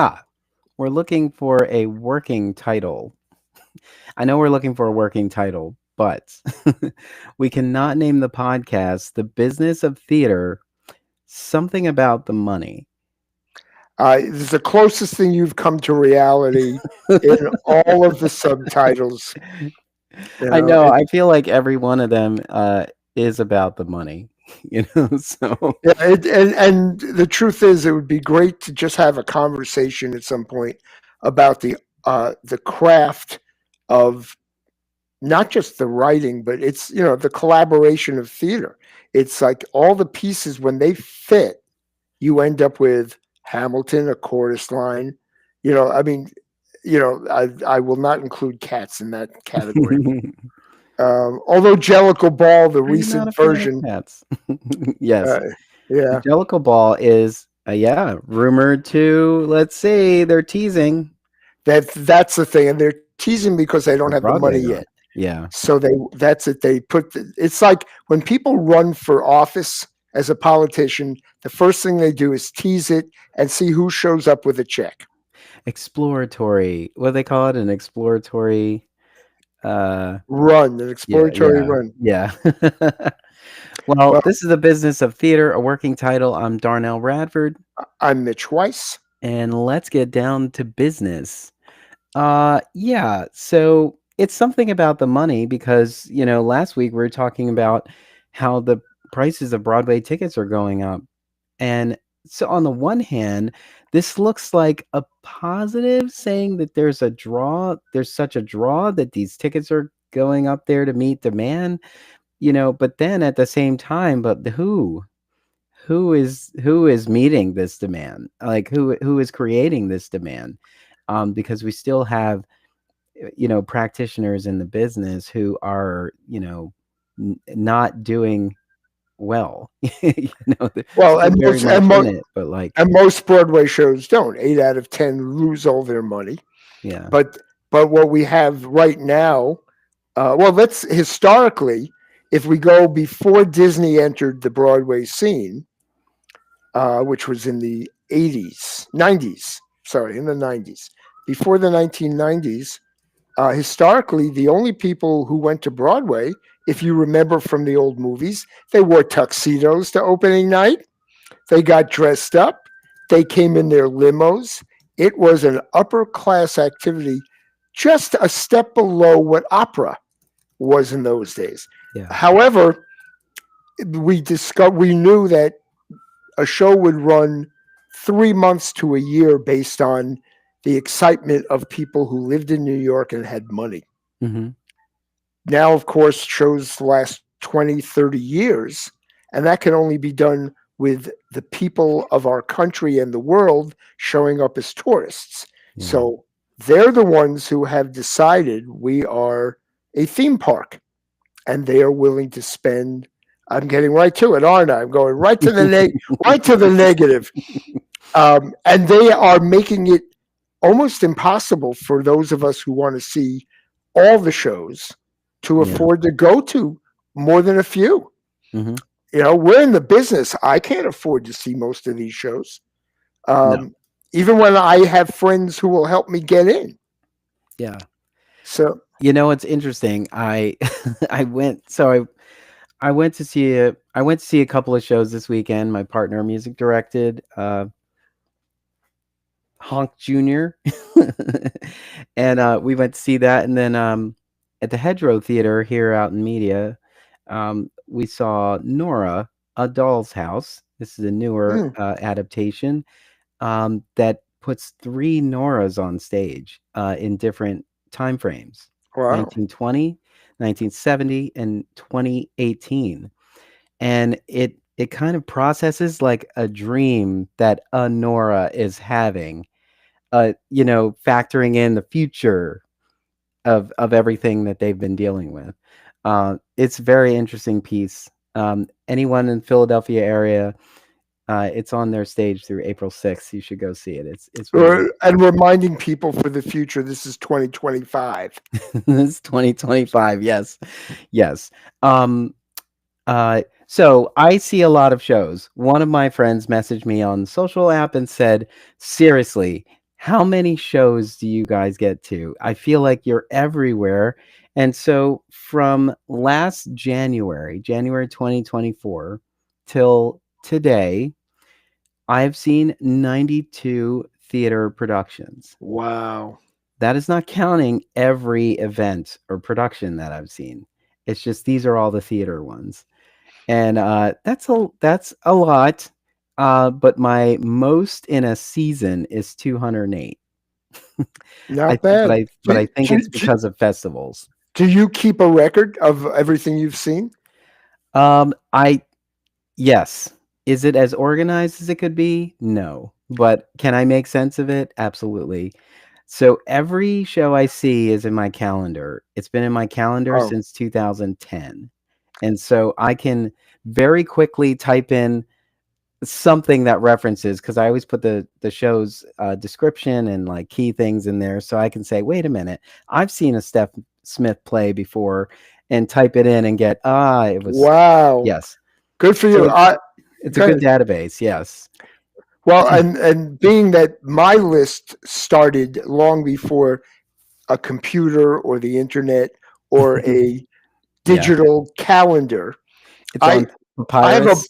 Ah, we're looking for a working title. I know we're looking for a working title, but we cannot name the podcast The Business of Theater, something about the money. It's the closest thing you've come to reality in all of the subtitles. You I know, know. I feel like every one of them is about the money, So yeah, and the truth is, it would be great to just have a conversation at some point about the craft of not just the writing, but it's the collaboration of theater. It's like all the pieces when they fit, you end up with Hamilton, a chorus line. I mean, I will not include Cats in that category. Although Jellicle Ball, the are you not recent a fan of version, cats? Yes. uh, yeah, Jellicle Ball is, yeah, rumored to, let's see, they're teasing that's the thing, and they're teasing because they don't a have the money Broadway yet. run. Yeah. So that's it. It's like when people run for office as a politician, the first thing they do is tease it and see who shows up with a check. Exploratory. What do they call it? An exploratory. Run, an Yeah, exploratory yeah, run. yeah. Well, Well, this is the business of theater, a working title. I'm Darnelle Radford, I'm Mitch Weiss. and let's get down to business. Yeah. So it's something about the money because last week we were talking about how the prices of Broadway tickets are going up. And so, on the one hand, this looks like a positive, saying that there's a draw, there's such a draw that these tickets are going up there to meet demand, but then at the same time, but who is meeting this demand? Like who is creating this demand? Because we still have, practitioners in the business who are, not doing well. They're Well, still very much in it, but like, and most Broadway shows don't. 8 out of 10 lose all their money. yeah. But what we have right now, let's historically, if we go before Disney entered the Broadway scene, which was in the 80s, 90s, sorry, in the 90s, before the 1990s, historically, the only people who went to Broadway, if you remember from the old movies, they wore tuxedos to opening night. They got dressed up. They came in their limos. It was an upper class activity, just a step below what opera was in those days. Yeah. However, we knew that a show would run 3 months to a year based on the excitement of people who lived in New York and had money. Hmm. Now, of course, shows last 20, 30 years, and that can only be done with the people of our country and the world showing up as tourists. Yeah. So they're the ones who have decided we are a theme park, and they are willing to spend. I'm getting right to it, aren't I? I'm going right to the right to the negative, and they are making it almost impossible for those of us who want to see all the shows to Yeah. afford to go to more than a few. Hmm. We're in the business. I can't afford to see most of these shows, No. even when I have friends who will help me get in. Yeah. So, It's interesting. I I went so I went to see a couple of shows this weekend. My partner music directed Honk Jr. And we went to see that, and then at the Hedgerow Theater here out in Media, we saw Nora, A Doll's House. This is a newer mm, adaptation that puts three Noras on stage in different time frames: wow. 1920, 1970, and 2018. And it kind of processes like a dream that a Nora is having, factoring in the future of everything that they've been dealing with. It's a very interesting piece. Anyone in Philadelphia area, it's on their stage through April 6th. You should go see it. It's really good. And reminding people for the future, this is 2025. It's 2025. Yes, yes. Um, so I see a lot of shows. One of my friends messaged me on the social app and said, "Seriously, how many shows do you guys get to? I feel like you're everywhere. And so from last January, January 2024 till today, I've seen 92 theater productions. Wow. That is not counting every event or production that I've seen. It's just these are all the theater ones. And that's a lot. But my most in a season is 208. I Not think, but bad. I think it's because of festivals. Do you keep a record of everything you've seen? I Yes. Is it as organized as it could be? No. But can I make sense of it? Absolutely. So every show I see is in my calendar. It's been in my calendar Oh, since 2010. And so I can very quickly type in something that references, because I always put the show's description and like key things in there, so I can say, wait a minute, I've seen a Steph Smith play before, and type it in and get it was wow. yes. Good for So you. it's a Go good ahead. database. Yes. Well, and being that my list started long before a computer or the internet or a Yeah. digital calendar, It's I on I have a Papyrus.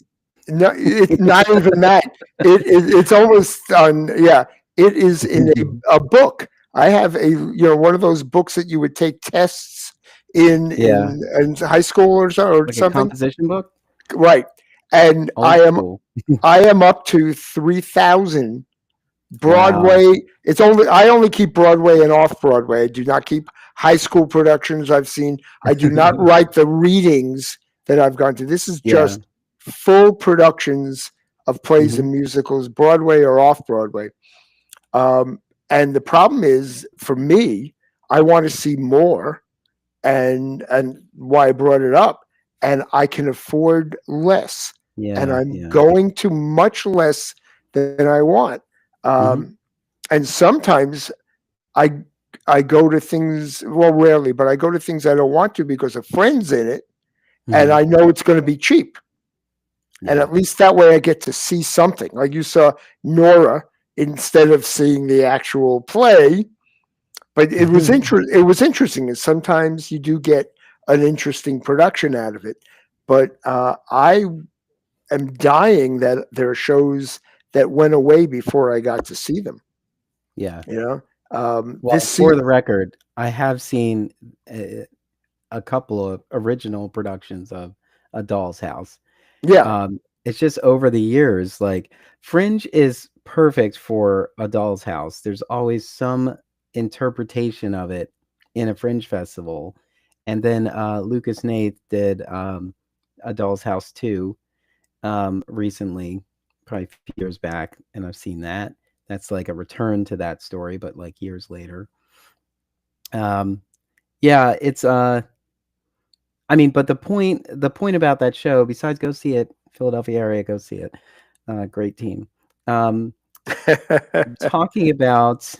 no. It's not even that. It's almost on. Yeah, it is in a book. I have one of those books that you would take tests in Yeah. in high school or Like a something. composition book. Right, and Old school. I am up to 3,000 Wow. Broadway. I only keep Broadway and off Broadway. I do not keep high school productions I've seen. I do not write the readings that I've gone to. This is Yeah. just full productions of plays Hmm. and musicals, Broadway or off Broadway. Um, and the problem is for me, I want to see more, and why I brought it up. And I can afford less, and Yeah. I'm Yeah. going to much less than I want. Hmm. And sometimes I I go to things, well, rarely, but I go to things I don't want to because a friend's in it, and Hmm. I know it's going to be cheap. And Yeah. at least that way I get to see something. Like you saw Nora instead of seeing the actual play, but it was interesting. And sometimes you do get an interesting production out of it. But I am dying that there are shows that went away before I got to see them. Yeah. You know, this Well, see, for the record, I have seen a couple of original productions of A Doll's House. yeah, It's just over the years, like Fringe is perfect for A Doll's House. There's always some interpretation of it in a Fringe festival. And then Lucas Nath did A Doll's House 2 recently, probably a few years back, and I've seen that. That's like a return to that story, but like years later. Um, yeah, it's I mean, but the point about that show, besides go see it, Philadelphia area, go see it. Great team. Um, talking about,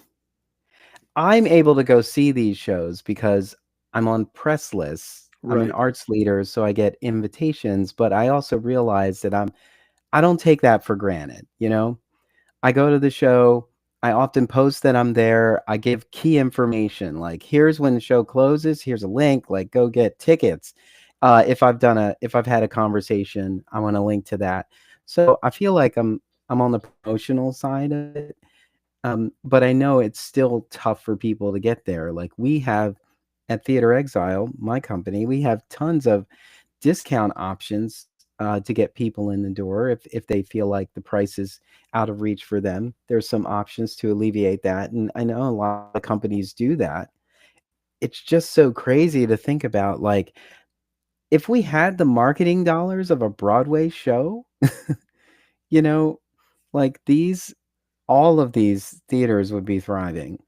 I'm able to go see these shows because I'm on press lists. I'm an right. arts leader, so I get invitations, but I also realize that I don't take that for granted, you know? I go to the show. I often post that I'm there. I give key information like, here's when the show closes. Here's a link. Like, go get tickets. If I've had a conversation, I want to link to that. So I feel like I'm on the promotional side of it. But I know it's still tough for people to get there. Like we have at Theater Exile, my company, we have tons of discount options to get people in the door if they feel like the price is out of reach for them. There's some options to alleviate that, and I know a lot of companies do that. It's just so crazy to think about. Like, if we had the marketing dollars of a Broadway show, you know, like all of these theaters would be thriving.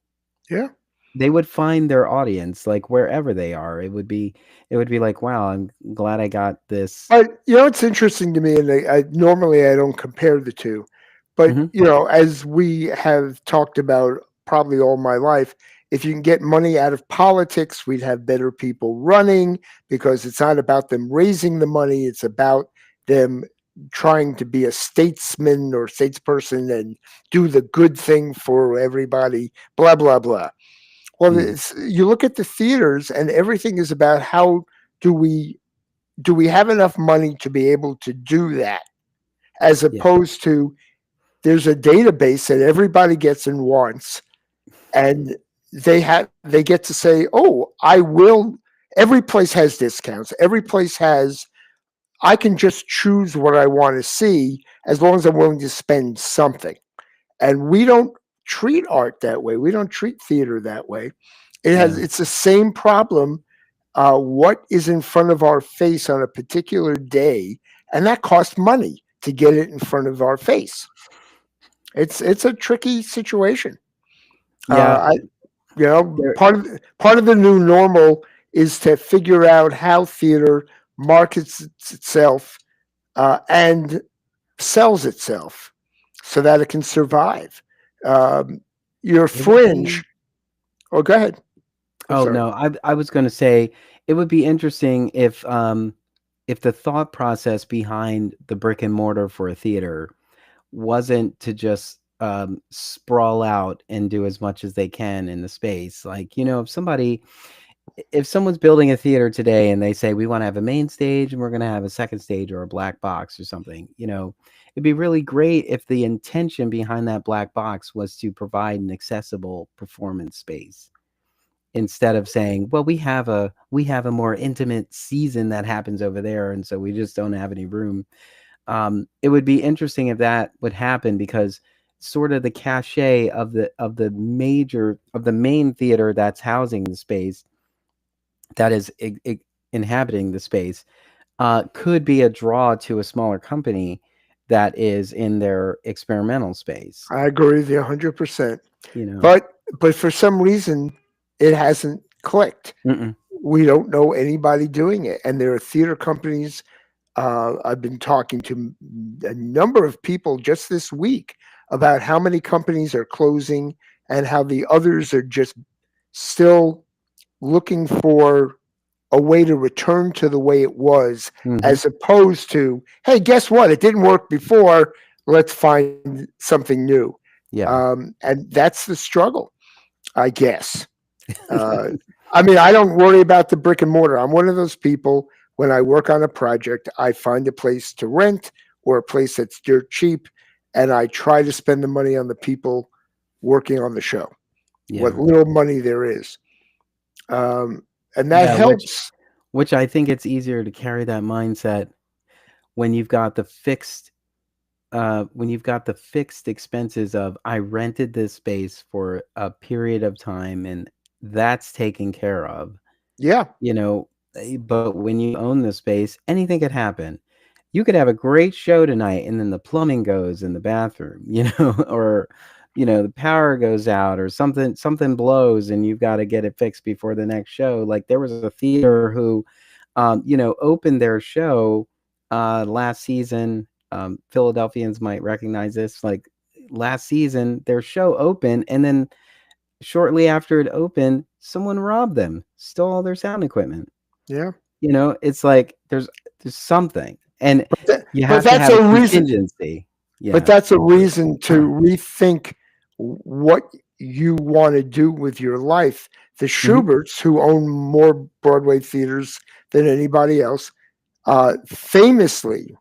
Yeah. They would find their audience like wherever they are. It would be like, wow, I'm glad I got this. But it's interesting to me, and normally I don't compare the two, but Mhm. as we have talked about probably all my life, if you can get money out of politics, we'd have better people running because it's not about them raising the money; it's about them trying to be a statesman or statesperson and do the good thing for everybody, blah, blah, blah. Well, Mm. you look at the theaters and everything is about how do we have enough money to be able to do that, as Yeah. opposed to there's a database that everybody gets and wants, and they get to say, oh, I will. Every place has discounts. Every place has. I can just choose what I want to see as long as I'm willing to spend something. And we don't treat art that way. We don't treat theater that way. Yeah. It's the same problem. What is in front of our face on a particular day, and that costs money to get it in front of our face. It's a tricky situation. Yeah. I There. part of the new normal is to figure out how theater markets itself and sells itself so that it can survive. Um, your It would be. fringe. Oh, go ahead. I'm Oh sorry. no, I was going to say it would be interesting if the thought process behind the brick and mortar for a theater wasn't to just sprawl out and do as much as they can in the space. Like, if someone's building a theater today and they say we want to have a main stage and we're going to have a second stage or a black box or something, it'd be really great if the intention behind that black box was to provide an accessible performance space instead of saying, well, we have a more intimate season that happens over there, and so we just don't have any room. It would be interesting if that would happen, because sort of the cachet of the main theater that's housing the space, that is inhabiting the space, could be a draw to a smaller company that is in their experimental space. I agree with you 100%. You know, But for some reason, it hasn't clicked. Mm-mm. We don't know anybody doing it, and there are theater companies. I've been talking to a number of people just this week about how many companies are closing and how the others are just still looking for a way to return to the way it was, Hmm. as opposed to, hey, guess what? It didn't work before. Let's find something new. Yeah. And that's the struggle, I guess. Uh, I mean, I don't worry about the brick and mortar. I'm one of those people. When I work on a project, I find a place to rent or a place that's dirt cheap, and I try to spend the money on the people working on the show, what Yeah. little money there is. Um, and that Yeah, helps. which I think it's easier to carry that mindset when you've got the fixed expenses of, I rented this space for a period of time and that's taken care of. Yeah, But when you own the space, anything could happen. You could have a great show tonight and then the plumbing goes in the bathroom, or the power goes out or something blows and you've got to get it fixed before the next show. Like, there was a theater who opened their show last season. Philadelphians might recognize this. Like, last season, their show opened, and then shortly after it opened, someone robbed them, stole all their sound equipment. yeah. It's like there's something, and you But have to that's have a a reason. contingency. But Yeah. that's a reason to rethink what you want to do with your life. The Hmm. Schuberts, who own more Broadway theaters than anybody else, famously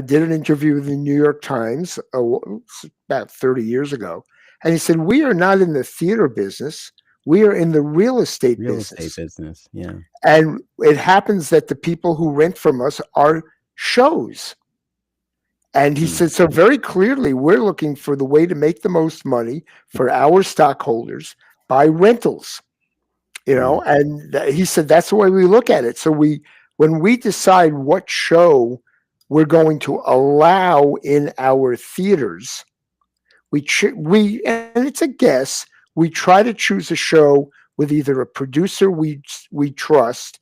did an interview with the New York Times about 30 years ago. And he said, we are not in the theater business. We are in the real estate Real estate business. business. Yeah. And it happens that the people who rent from us are shows. And he Mm. said, so very clearly, we're looking for the way to make the most money for our stockholders by rentals, Yeah. and he said, that's the way we look at it. So when we decide what show we're going to allow in our theaters, and it's a guess, we try to choose a show with either a producer we trust,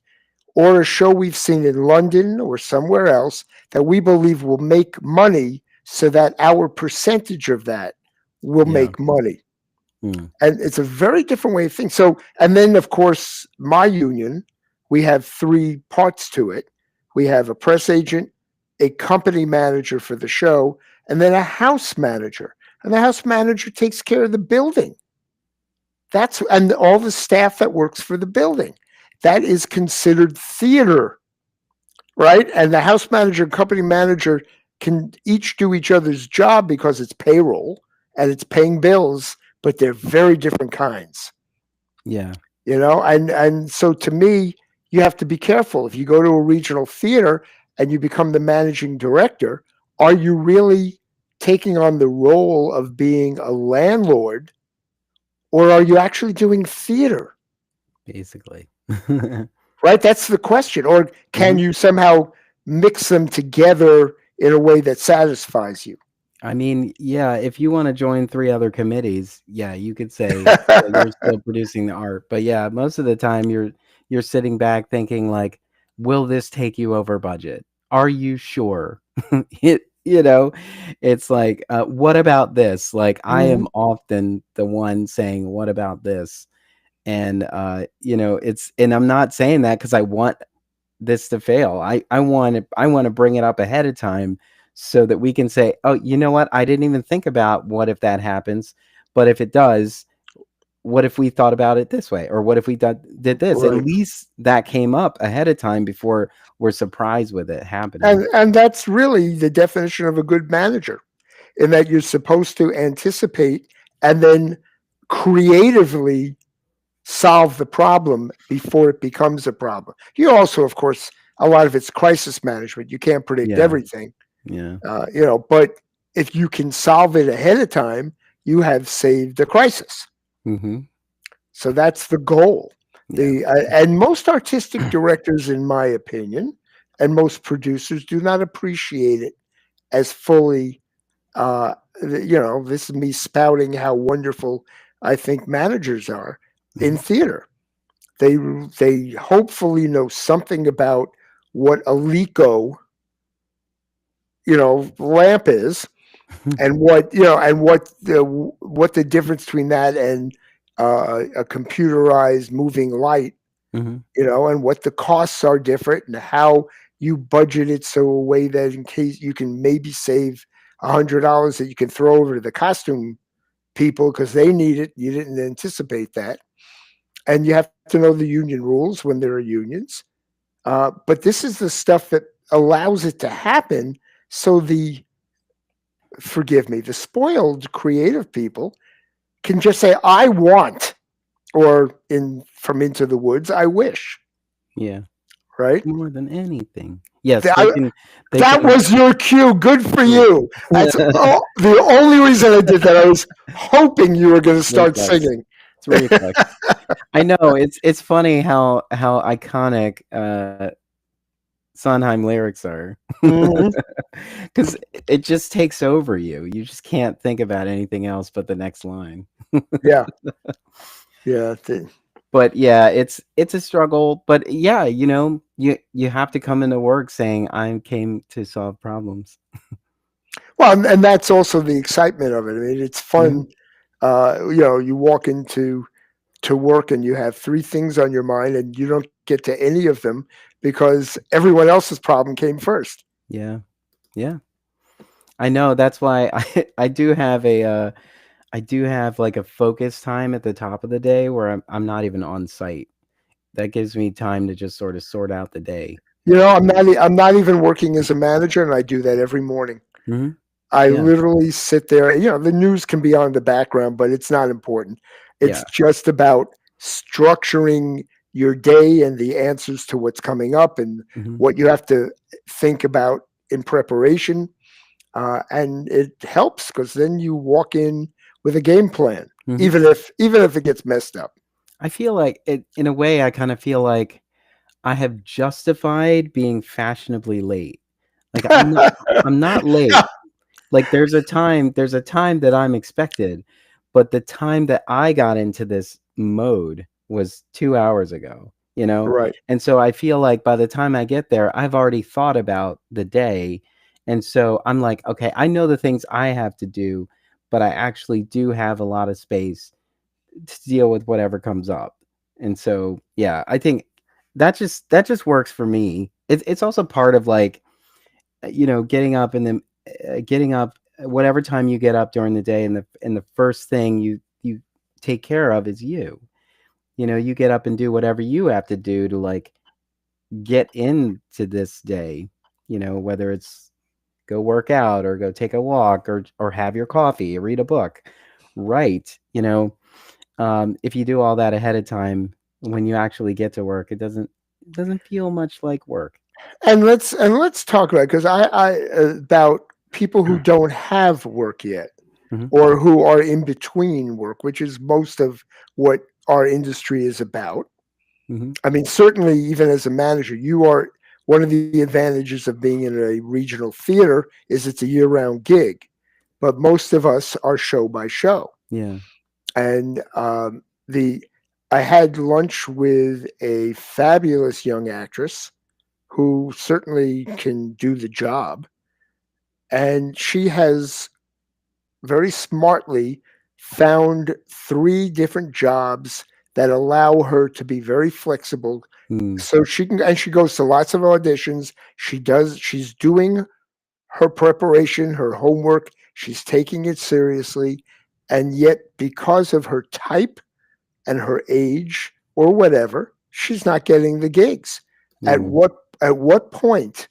or a show we've seen in London or somewhere else that we believe will make money, so that our percentage of that will Yeah. make money. Mm. And it's a very different way of thinking. So, and then of course, my union, we have three parts to it. We have a press agent, a company manager for the show, and then a house manager. And the house manager takes care of the building. That's and all the staff that works for the building. That is considered theater, right? And the house manager and company manager can each do each other's job because it's payroll and it's paying bills, but they're very different kinds. Yeah. And so to me, you have to be careful. If you go to a regional theater and you become the managing director, are you really taking on the role of being a landlord, or are you actually doing theater? Basically. Right? That's the question. Or can Mhm. you somehow mix them together in a way that satisfies you? I mean, yeah, if you want to join 3 other committees, yeah, you could say that you're still producing the art. But yeah, most of the time you're sitting back thinking like, will this take you over budget? Are you sure? It, it's like, what about this? Like I Mhm. am often the one saying, what about this? And and I'm not saying that because I want this to fail. I want to bring it up ahead of time so that we can say, "Oh, you know what? I didn't even think about what if that happens, but if it does, what if we thought about it this way, or what if we did this?" At Right. least that came up ahead of time before we're surprised with it happening. And that's really the definition of a good manager, in that you're supposed to anticipate and then creatively solve the problem before it becomes a problem. You also, of course, a lot of it's crisis management. You can't predict Yeah, everything, yeah, but if you can solve it ahead of time, you have saved a crisis. hmm, So that's the goal. yeah, And most artistic directors, in my opinion, and most producers do not appreciate it as fully. This is me spouting how wonderful I think managers are in mhm, theater. They hopefully know something about what a Lico, lamp is, and what the difference between that and a computerized moving light, mhm, and what the costs are different, and how you budget it so a way that in case you can maybe save $100 that you can throw over to the costume people because they need it. You didn't anticipate that, and you have to know the union rules when there are unions. But this is the stuff that allows it to happen. So forgive me, the spoiled creative people can just say, "I want," or in from Into the Woods, "I wish." yeah. Right? More than anything, yes, they That, can. They that can. was your cue. Good for you. That's the only reason I did that. I was hoping you were going to start Reflex. singing. It's reflex. I know it's funny how iconic Sondheim lyrics are, Mhm. because it just takes over you. You just can't think about anything else but the next line. Yeah, yeah. But yeah, it's a struggle. But yeah, you have to come into work saying I came to solve problems. Well, and that's also the excitement of it. I mean, it's Hmm. fun. You walk into to work and you have three things on your mind, and you don't get to any of them because everyone else's problem came first. Yeah, yeah. I know. That's why I do have like a focus time at the top of the day where I'm not even on site. That gives me time to just sort of sort out the day. I'm not even working as a manager, and I do that every morning. Hmm. I Yeah, literally sit there. The news can be on the background, but it's not important. It's yeah. just about structuring your day and the answers to what's coming up and Hmm. what you have to think about in preparation. And it helps because then you walk in with a game plan, Hmm. even if it gets messed up. I feel like it in a way. I kind of feel like I have justified being fashionably late. Like I'm not late. Like there's a time that I'm expected, but the time that I got into this mode was 2 hours ago, you know? Right. And so I feel like by the time I get there, I've already thought about the day. And so I'm like, okay, I know the things I have to do, but I actually do have a lot of space to deal with whatever comes up. And so, yeah, I think that just works for me. It's also part of like getting up and then getting up whatever time you get up during the day, and the first thing you take care of is you. You get up and do whatever you have to do to like get into this day. Whether it's go work out or go take a walk or have your coffee, or read a book, right? If you do all that ahead of time, when you actually get to work, it doesn't feel much like work. And let's talk about, because I about people who don't have work yet, Hmm. or who are in between work, which is most of what our industry is about. Hmm. I mean, certainly, even as a manager, you are one of the advantages of being in a regional theater is it's a year-round gig, but most of us are show by show. Yeah. And the I had lunch with a fabulous young actress who certainly can do the job, and she has very smartly found three different jobs that allow her to be very flexible, Mm. so she can, and she goes to lots of auditions. She's doing her preparation, her homework, she's taking it seriously, and yet because of her type and her age or whatever, she's not getting the gigs. at Yeah. what at what point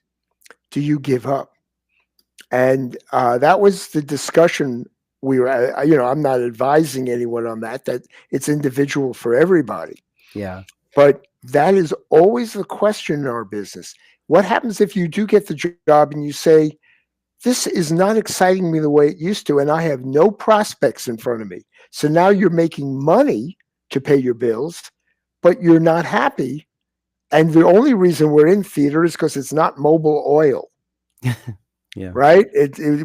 do you give up? And that was the discussion we were at. I'm not advising anyone on that, that it's individual for everybody. Yeah. But that is always the question in our business. What happens if you do get the job and you say, this is not exciting me the way it used to, and I have no prospects in front of me? So now you're making money to pay your bills, but you're not happy. And the only reason we're in theater is because it's not mobile oil, Yeah. right?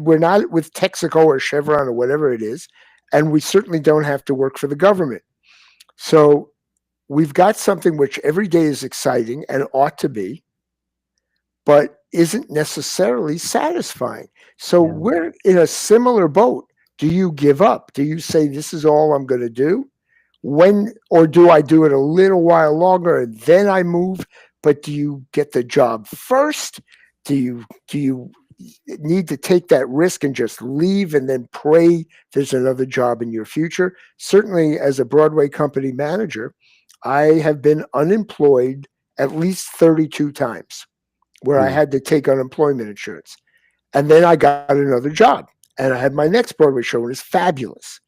We're not with Texaco or Chevron or whatever it is. And we certainly don't have to work for the government. So we've got something which every day is exciting and ought to be, but isn't necessarily satisfying. So Yeah. we're in a similar boat. Do you give up? Do you say, this is all I'm going to do? Or do I do it a little while longer and then I move? But do you get the job first? Do you need to take that risk and just leave and then pray there's another job in your future? Certainly, as a Broadway company manager, I have been unemployed at least 32 times, where I Mm. had to take unemployment insurance. And then I got another job, and I had my next Broadway show, and it's fabulous.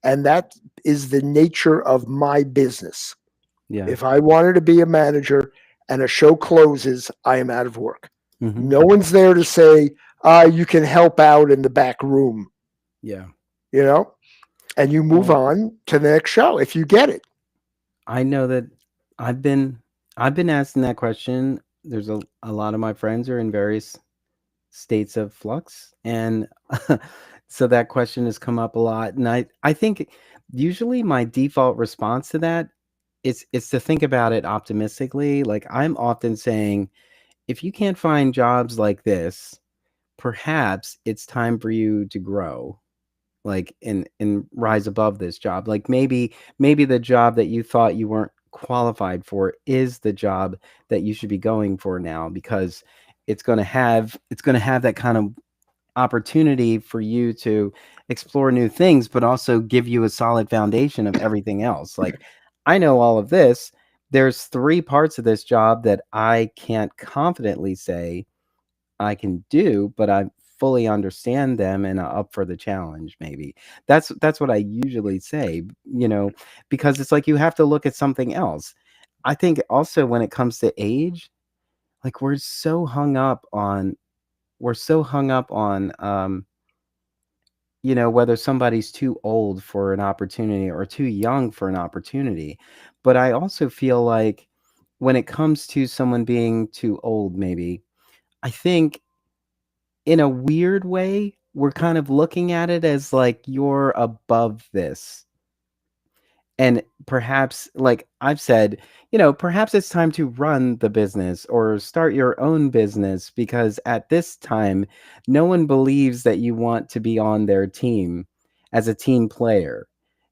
And that is the nature of my business. Yeah. If I wanted to be a manager and a show closes, I am out of work. Hmm. No one's there to say, you can help out in the back room, Yeah. you know, and you move Well, on to the next show if you get it. I know that I've been I've been asking that question. There's a lot of my friends are in various states of flux, and so that question has come up a lot. And I think usually my default response to that is to think about it optimistically. Like I'm often saying, if you can't find jobs like this, perhaps it's time for you to grow, like and rise above this job. Like maybe the job that you thought you weren't qualified for is the job that you should be going for now, because it's going to have that kind of opportunity for you to explore new things, but also give you a solid foundation of everything else. Like I know all of this. There's three parts of this job that I can't confidently say I can do, but I fully understand them and are up for the challenge. Maybe that's what I usually say, because it's like you have to look at something else. I think also when it comes to age, like we're so hung up on whether somebody's too old for an opportunity or too young for an opportunity. But I also feel like when it comes to someone being too old, maybe I think in a weird way, we're kind of looking at it as like you're above this. And perhaps, like I've said, perhaps it's time to run the business or start your own business, because at this time, no one believes that you want to be on their team as a team player.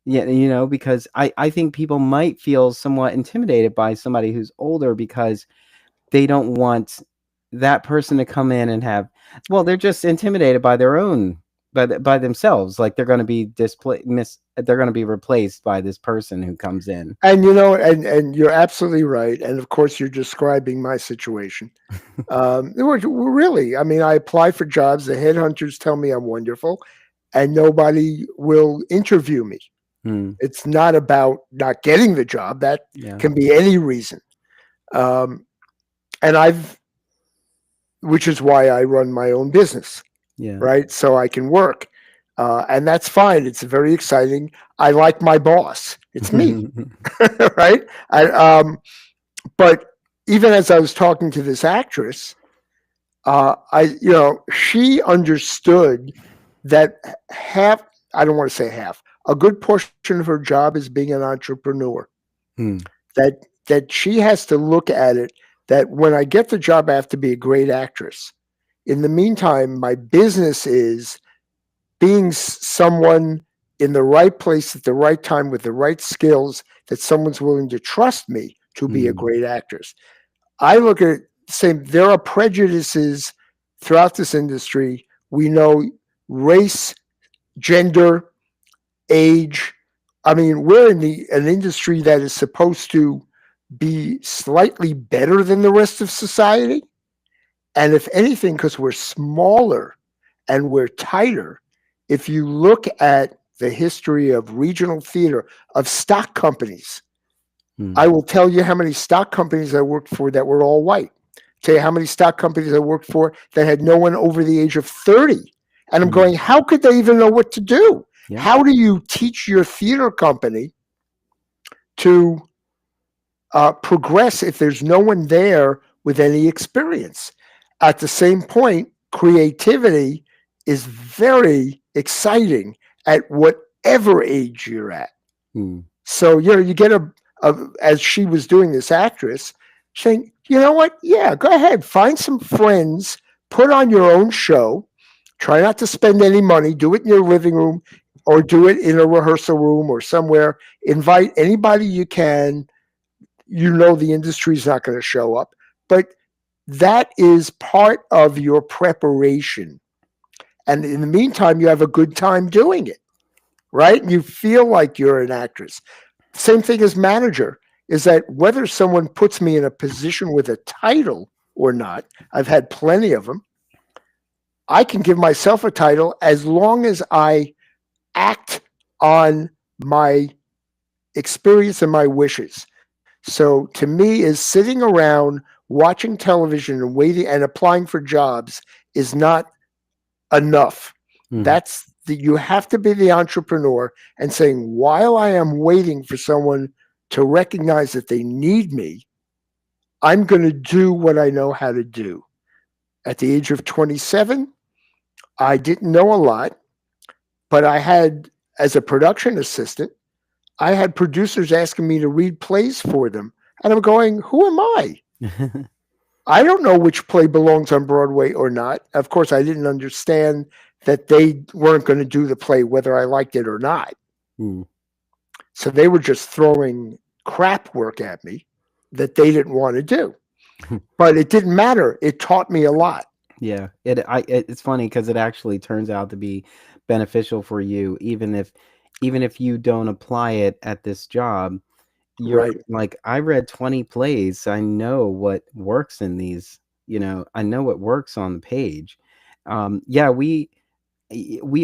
Yeah, because I think people might feel somewhat intimidated by somebody who's older because they don't want that person to come in and have, well, they're just intimidated by their own, by themselves, like they're going to be they're going to be replaced by this person who comes in. And and you're absolutely right. And of course, you're describing my situation. We're really, I mean, I apply for jobs. The headhunters tell me I'm wonderful, and nobody will interview me. Hmm. It's not about not getting the job. That Yeah. can be any reason. Um, and which is why I run my own business, Yeah. right? So I can work. And that's fine. It's very exciting. I like my boss. It's me, right? But even as I was talking to this actress, she understood that half, I don't want to say half, a good portion of her job is being an entrepreneur. Hmm. That she has to look at it that when I get the job, I have to be a great actress. In the meantime, my business is being someone in the right place at the right time with the right skills that someone's willing to trust me to be a Hmm. great actress. I look at it same. There are prejudices throughout this industry. We know race, gender, age. I mean, we're in an industry that is supposed to be slightly better than the rest of society. And if anything, because we're smaller and we're tighter, if you look at the history of regional theater, of stock companies, Hmm. I will tell you how many stock companies I worked for that were all white. Tell you how many stock companies I worked for that had no one over the age of 30. And I'm Hmm. going, how could they even know what to do? Yeah. How do you teach your theater company to progress if there's no one there with any experience? At the same point, creativity is very exciting at whatever age you're at. Hmm. So, you get as she was doing, this actress saying, you know what? Yeah, go ahead, find some friends, put on your own show, try not to spend any money, do it in your living room or do it in a rehearsal room or somewhere. Invite anybody you can. The industry's not going to show up, but that is part of your preparation. And in the meantime, you have a good time doing it, right? You feel like you're an actress. Same thing as manager is that whether someone puts me in a position with a title or not, I've had plenty of them. I can give myself a title as long as I act on my experience and my wishes. So to me, is sitting around watching television and waiting and applying for jobs is not enough. Hmm. You have to be the entrepreneur and saying, while I am waiting for someone to recognize that they need me, I'm going to do what I know how to do. At the age of 27, I didn't know a lot, but as a production assistant, I had producers asking me to read plays for them. And I'm going, who am I? I don't know which play belongs on Broadway or not. Of course, I didn't understand that they weren't going to do the play whether I liked it or not. Hmm. So they were just throwing crap work at me that they didn't want to do. But it didn't matter. It taught me a lot. Yeah, it's funny because it actually turns out to be beneficial for you, even if you don't apply it at this job. You're Right. like, I read 20 plays. I know what works in these. I know what works on the page. Yeah, we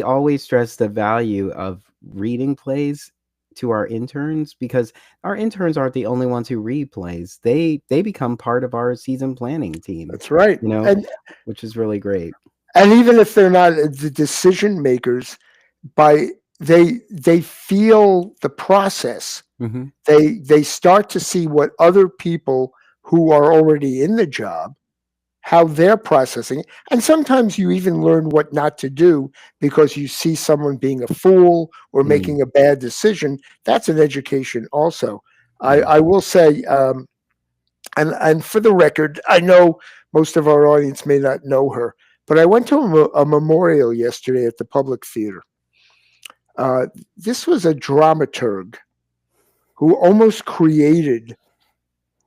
always stress the value of reading plays to our interns because our interns aren't the only ones who read plays. They become part of our season planning team, That's right. you know, And which is really great. even if they're not the decision makers, by they feel the process. Hmm. They start to see what other people who are already in the job, how they're processing it. And sometimes you even learn what not to do because you see someone being a fool or Mm, making a bad decision. That's an education also. I, yeah. I will say, and for the record, I know most of our audience may not know her, but I went to a memorial yesterday at the Public Theater. Uh, this was a dramaturg who almost created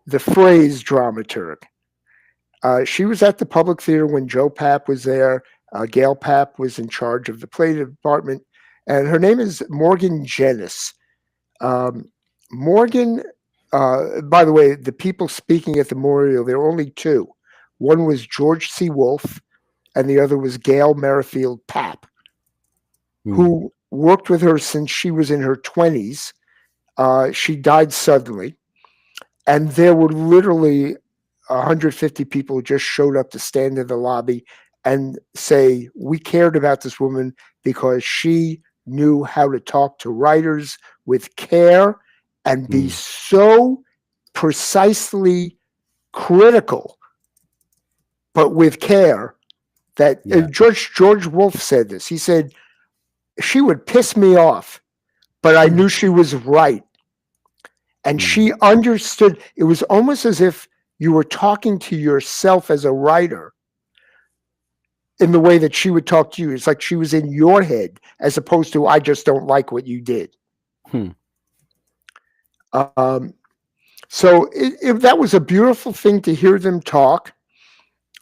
the phrase dramaturg. She was at the Public Theater when Joe Papp was there. Gail Papp was in charge of the play department, and her name is Morgan Jenis. Um, Morgan, by the way, the people speaking at the memorial, there were only two. One was George C. Wolfe, and the other was Gail Merrifield Papp, Mm. who worked with her since she was in her 20s. She died suddenly, and there were literally 150 people who just showed up to stand in the lobby and say, we cared about this woman because she knew how to talk to writers with care and be Mm. so precisely critical, but with care that Yeah. George Wolfe said this. He said, she would piss me off, but I knew she was right. And Mm. she understood. It was almost as if you were talking to yourself as a writer in the way that she would talk to you. It's like she was in your head as opposed to, I just don't like what you did. Hmm. Um, so that was a beautiful thing to hear them talk.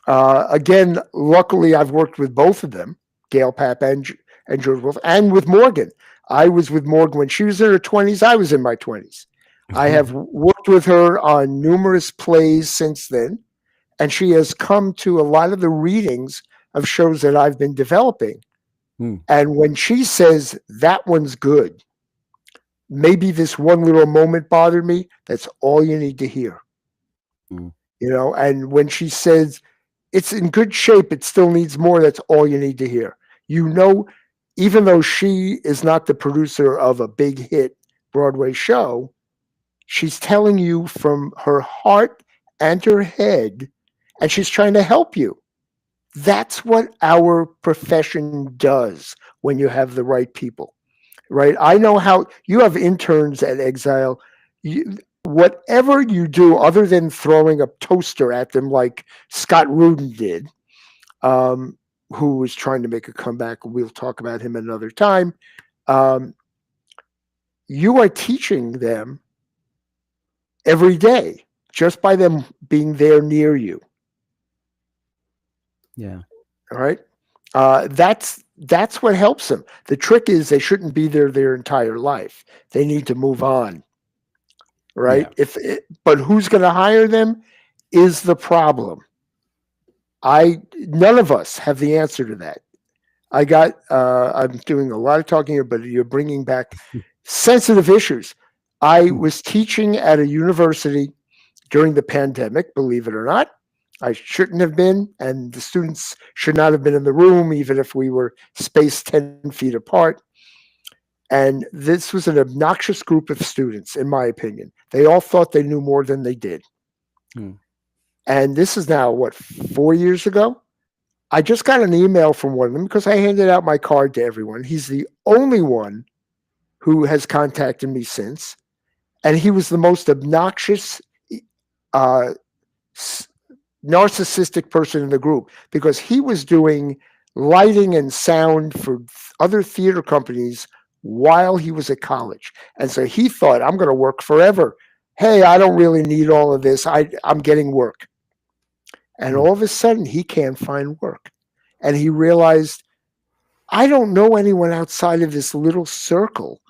Again, luckily, I've worked with both of them, Gail Papp and George Wolfe, and with Morgan. I was with Morgan when she was in her 20s. I was in my 20s. I have worked with her on numerous plays since then, and she has come to a lot of the readings of shows that I've been developing. Mm. And when she says, that one's good, maybe this one little moment bothered me, that's all you need to hear. Mm. And when she says, it's in good shape, it still needs more, that's all you need to hear. Even though she is not the producer of a big hit Broadway show, she's telling you from her heart and her head, and she's trying to help you. That's what our profession does when you have the right people, right? I know how you have interns at Exile. Whatever you do, other than throwing a toaster at them like Scott Rudin did, who was trying to make a comeback. We'll talk about him another time. Um, you are teaching them every day just by them being there near you. Yeah. All right. That's what helps them. The trick is they shouldn't be there their entire life. They need to move on. Yeah. Right. But who's going to hire them is the problem. None of us have the answer to that. I'm doing a lot of talking here, but you're bringing back sensitive issues. I Hmm. was teaching at a university during the pandemic, believe it or not. I shouldn't have been, and the students should not have been in the room, even if we were spaced 10 feet apart. And this was an obnoxious group of students, in my opinion. They all thought they knew more than they did. Hmm. And this is now, 4 years ago? I just got an email from one of them because I handed out my card to everyone. He's the only one who has contacted me since. And he was the most obnoxious, uh, narcissistic person in the group because he was doing lighting and sound for other theater companies while he was at college. And so he thought, I'm going to work forever. Hey, I don't really need all of this. I'm getting work. And Hmm. all of a sudden, he can't find work. And he realized, I don't know anyone outside of this little circle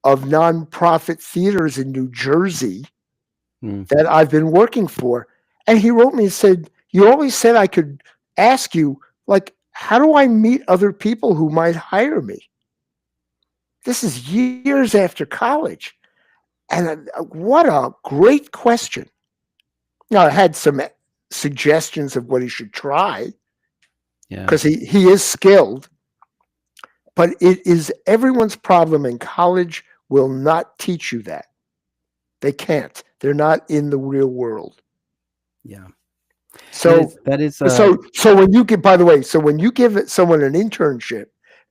of nonprofit theaters in New Jersey Hmm. that I've been working for. And he wrote me and said, you always said I could ask you, like, how do I meet other people who might hire me? This is years after college. And what a great question. Now, I had some suggestions of what he should try Yeah. because he is skilled, but it is everyone's problem, and college will not teach you that. They can't. They're not in the real world. Yeah. That So is that is so when you give, by the way, so when you give someone an internship,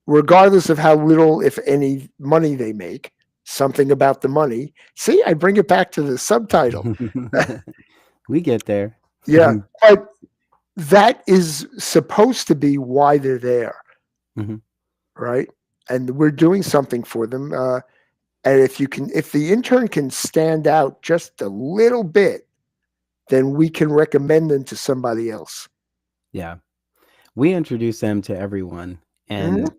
regardless of how little, if any, money they make, something about the money. See, I bring it back to the subtitle. we get there. Yeah, but that is supposed to be why they're there, Mhm. right? And we're doing something for them. And if the intern can stand out just a little bit, then we can recommend them to somebody else. Yeah. We introduce them to everyone. Hmm. And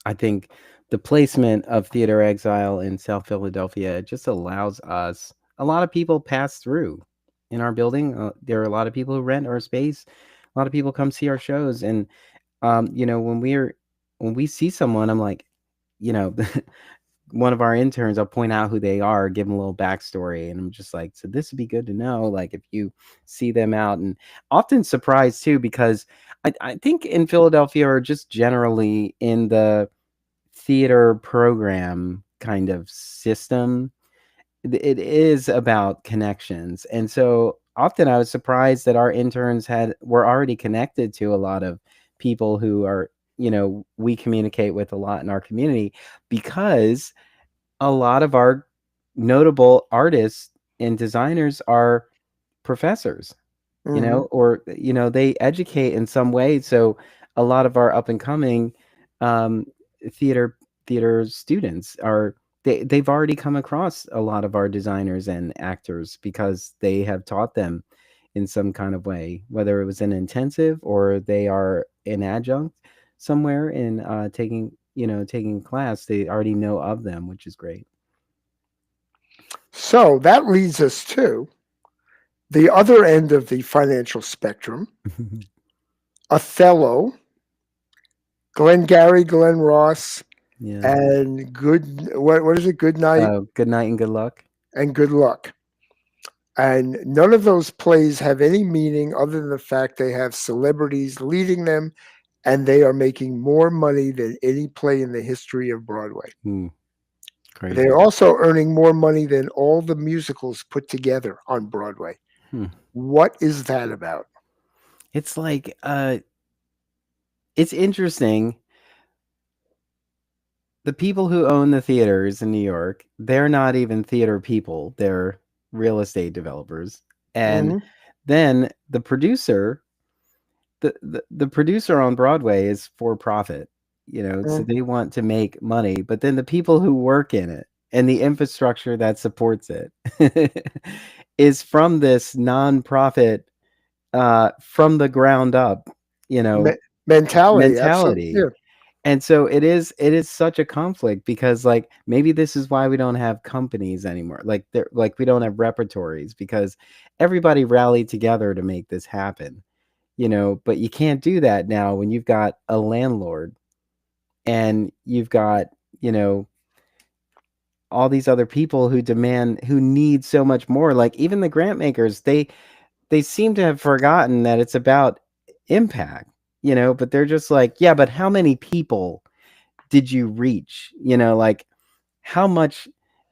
I think the placement of Theater Exile in South Philadelphia just allows us, a lot of people pass through in our building. There are a lot of people who rent our space. A lot of people come see our shows. And, when we see someone, I'm like, you know, one of our interns, I'll point out who they are, give them a little backstory, and I'm just like, so this would be good to know. Like if you see them out, and often surprised too, because I think in Philadelphia or just generally in the theater program kind of system, it is about connections, and so often I was surprised that our interns were already connected to a lot of people who are we communicate with a lot in our community because a lot of our notable artists and designers are professors, Hmm. or they educate in some way. So a lot of our up and coming um, theater theater students they've already come across a lot of our designers and actors because they have taught them in some kind of way, whether it was an intensive or they are an adjunct somewhere in taking class. They already know of them, which is great. So that leads us to the other end of the financial spectrum: Othello, Glengarry Glen Ross, Yeah. and what is it? Good night Oh, good night and good luck. and good luck. And none of those plays have any meaning other than the fact they have celebrities leading them, and they are making more money than any play in the history of Broadway. Hmm, They're crazy. also earning more money than all the musicals put together on Broadway. Hmm. What is that about? It's like it's interesting. The people who own the theaters in New York, they're not even theater people. They're real estate developers. And Hmm. then the producer on Broadway is for profit, so they want to make money, but then the people who work in it and the infrastructure that supports it is from this nonprofit, from the ground up, you know, Mentality, absolutely. mentality. Yeah. And so it is such a conflict because like maybe this is why we don't have companies anymore. Like we don't have repertories because everybody rallied together to make this happen, but you can't do that now when you've got a landlord and you've got, you know, all these other people who need so much more. Like even the grant makers, they seem to have forgotten that it's about impact, but they're just like, yeah, but how many people did you reach? Like how much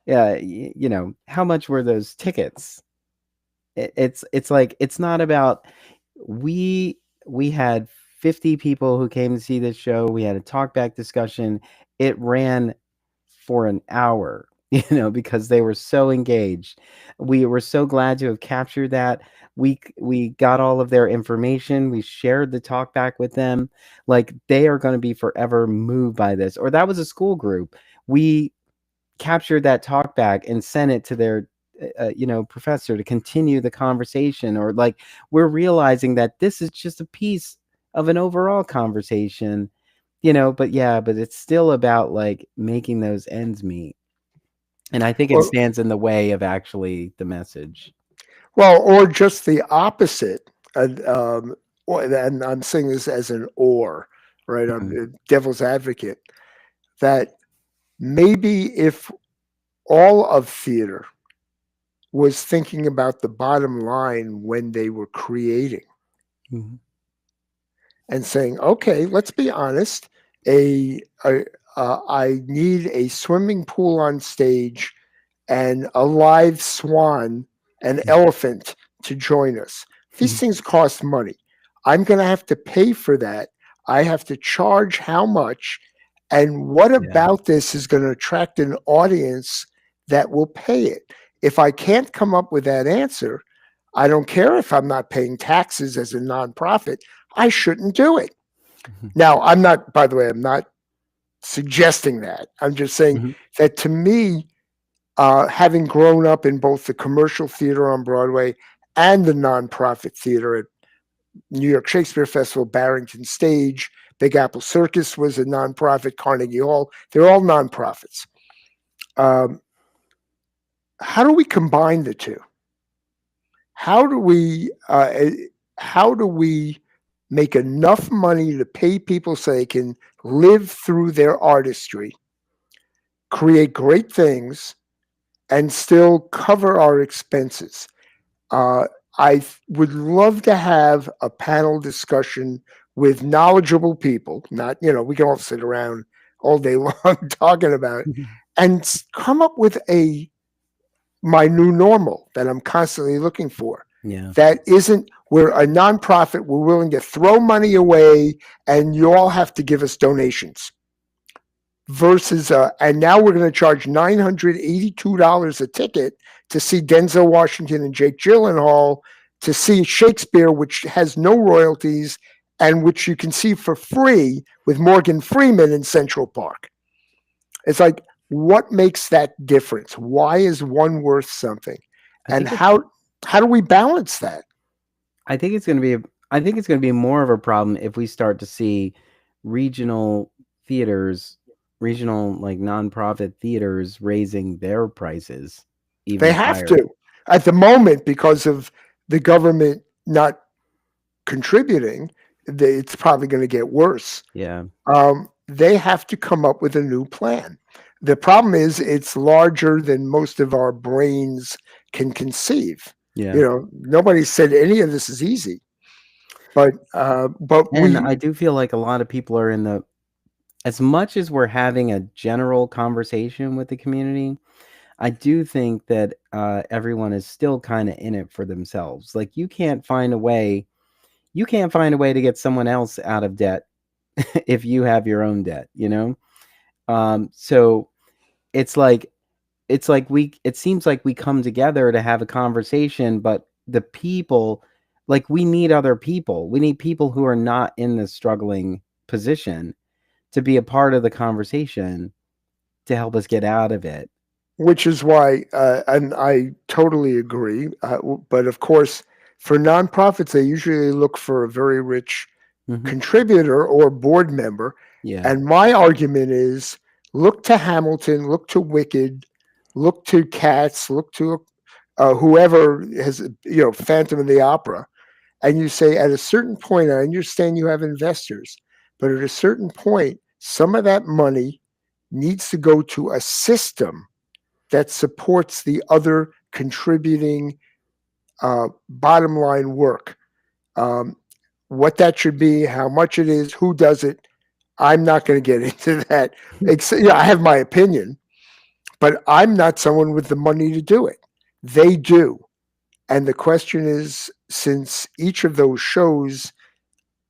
how much were those tickets? It's like it's not about we we had 50 people who came to see this show. We had a talk back discussion. It ran for an hour, because they were so engaged. We were so glad to have captured that. We got all of their information. We shared the talk back with them. Like they are going to be forever moved by this. Or that was a school group. We captured that talk back and sent it to their professor to continue the conversation. Or like we're realizing that this is just a piece of an overall conversation, but yeah, but it's still about like making those ends meet, and I think it Or, stands in the way of actually the message. well, or just the opposite. And I'm saying this as an or, right? I'm Mhm. a devil's advocate. That maybe if all of theater was thinking about the bottom line when they were creating Mhm. and saying, okay, let's be honest, a, a I need a swimming pool on stage and a live swan, an elephant to join us. These things cost money. I'm going to have to pay for that. I have to charge how much, and what Yeah. about this is going to attract an audience that will pay it? If I can't come up with that answer, I don't care if I'm not paying taxes as a nonprofit. I shouldn't do it. Mhm. Now, I'm not, by the way, I'm not suggesting that. I'm just saying Mhm. that to me, having grown up in both the commercial theater on Broadway and the nonprofit theater at New York Shakespeare Festival, Barrington Stage, Big Apple Circus was a nonprofit, Carnegie Hall. They're all nonprofits. Um, how do we combine the two? How do we how do we make enough money to pay people so they can live through their artistry, create great things, and still cover our expenses? Uh, would love to have a panel discussion with knowledgeable people. Not, we can all sit around all day long talking about it, and come up with my new normal that I'm constantly looking for. Yeah. That isn't, we're a nonprofit, we're willing to throw money away, and you all have to give us donations. Versus, and now we're going to charge $982 a ticket to see Denzel Washington and Jake Gyllenhaal, to see Shakespeare, which has no royalties and which you can see for free with Morgan Freeman in Central Park. It's like, what makes that difference? Why is one worth something? I And think it's how do we balance that? I think it's going to be I think it's going to be more of a problem if we start to see regional theaters, regional like nonprofit theaters raising their prices They even have higher. to. At the moment, because of the government not contributing, it's probably going to get worse. Yeah. They have to come up with a new plan. The problem is it's larger than most of our brains can conceive. Yeah. Nobody said any of this is easy, but And we I do feel like a lot of people are in the as much as we're having a general conversation with the community, I do think that everyone is still kind of in it for themselves. Like you can't find a way to get someone else out of debt if you have your own debt, you know? So it's like it seems like we come together to have a conversation, but the people, like, we need other people. We need people who are not in the struggling position to be a part of the conversation to help us get out of it. which is why, and I totally agree. But of course, for nonprofits, they usually look for a very rich Hmm. contributor or board member. Yeah. And my argument is, look to Hamilton, look to Wicked, look to Cats, look to whoever has, Phantom of the Opera. And you say, at a certain point, I understand you have investors, but at a certain point, some of that money needs to go to a system that supports the other contributing bottom line work. Um, what that should be, how much it is, who does it, I'm not going to get into that. I have my opinion, but I'm not someone with the money to do it. They do. And the question is, since each of those shows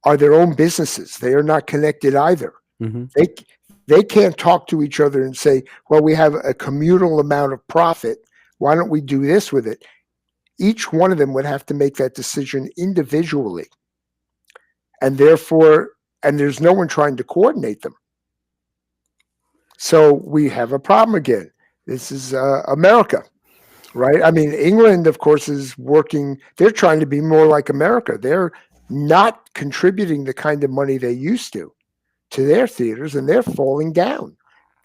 are their own businesses, they are not connected either. Hmm. They can't talk to each other and say, well, we have a communal amount of profit. Why don't we do this with it? Each one of them would have to make that decision individually. And therefore, and there's no one trying to coordinate them. So we have a problem again. This is America, right? I mean, England, of course, is working. They're trying to be more like America. They're not contributing the kind of money they used to their theaters, and they're falling down.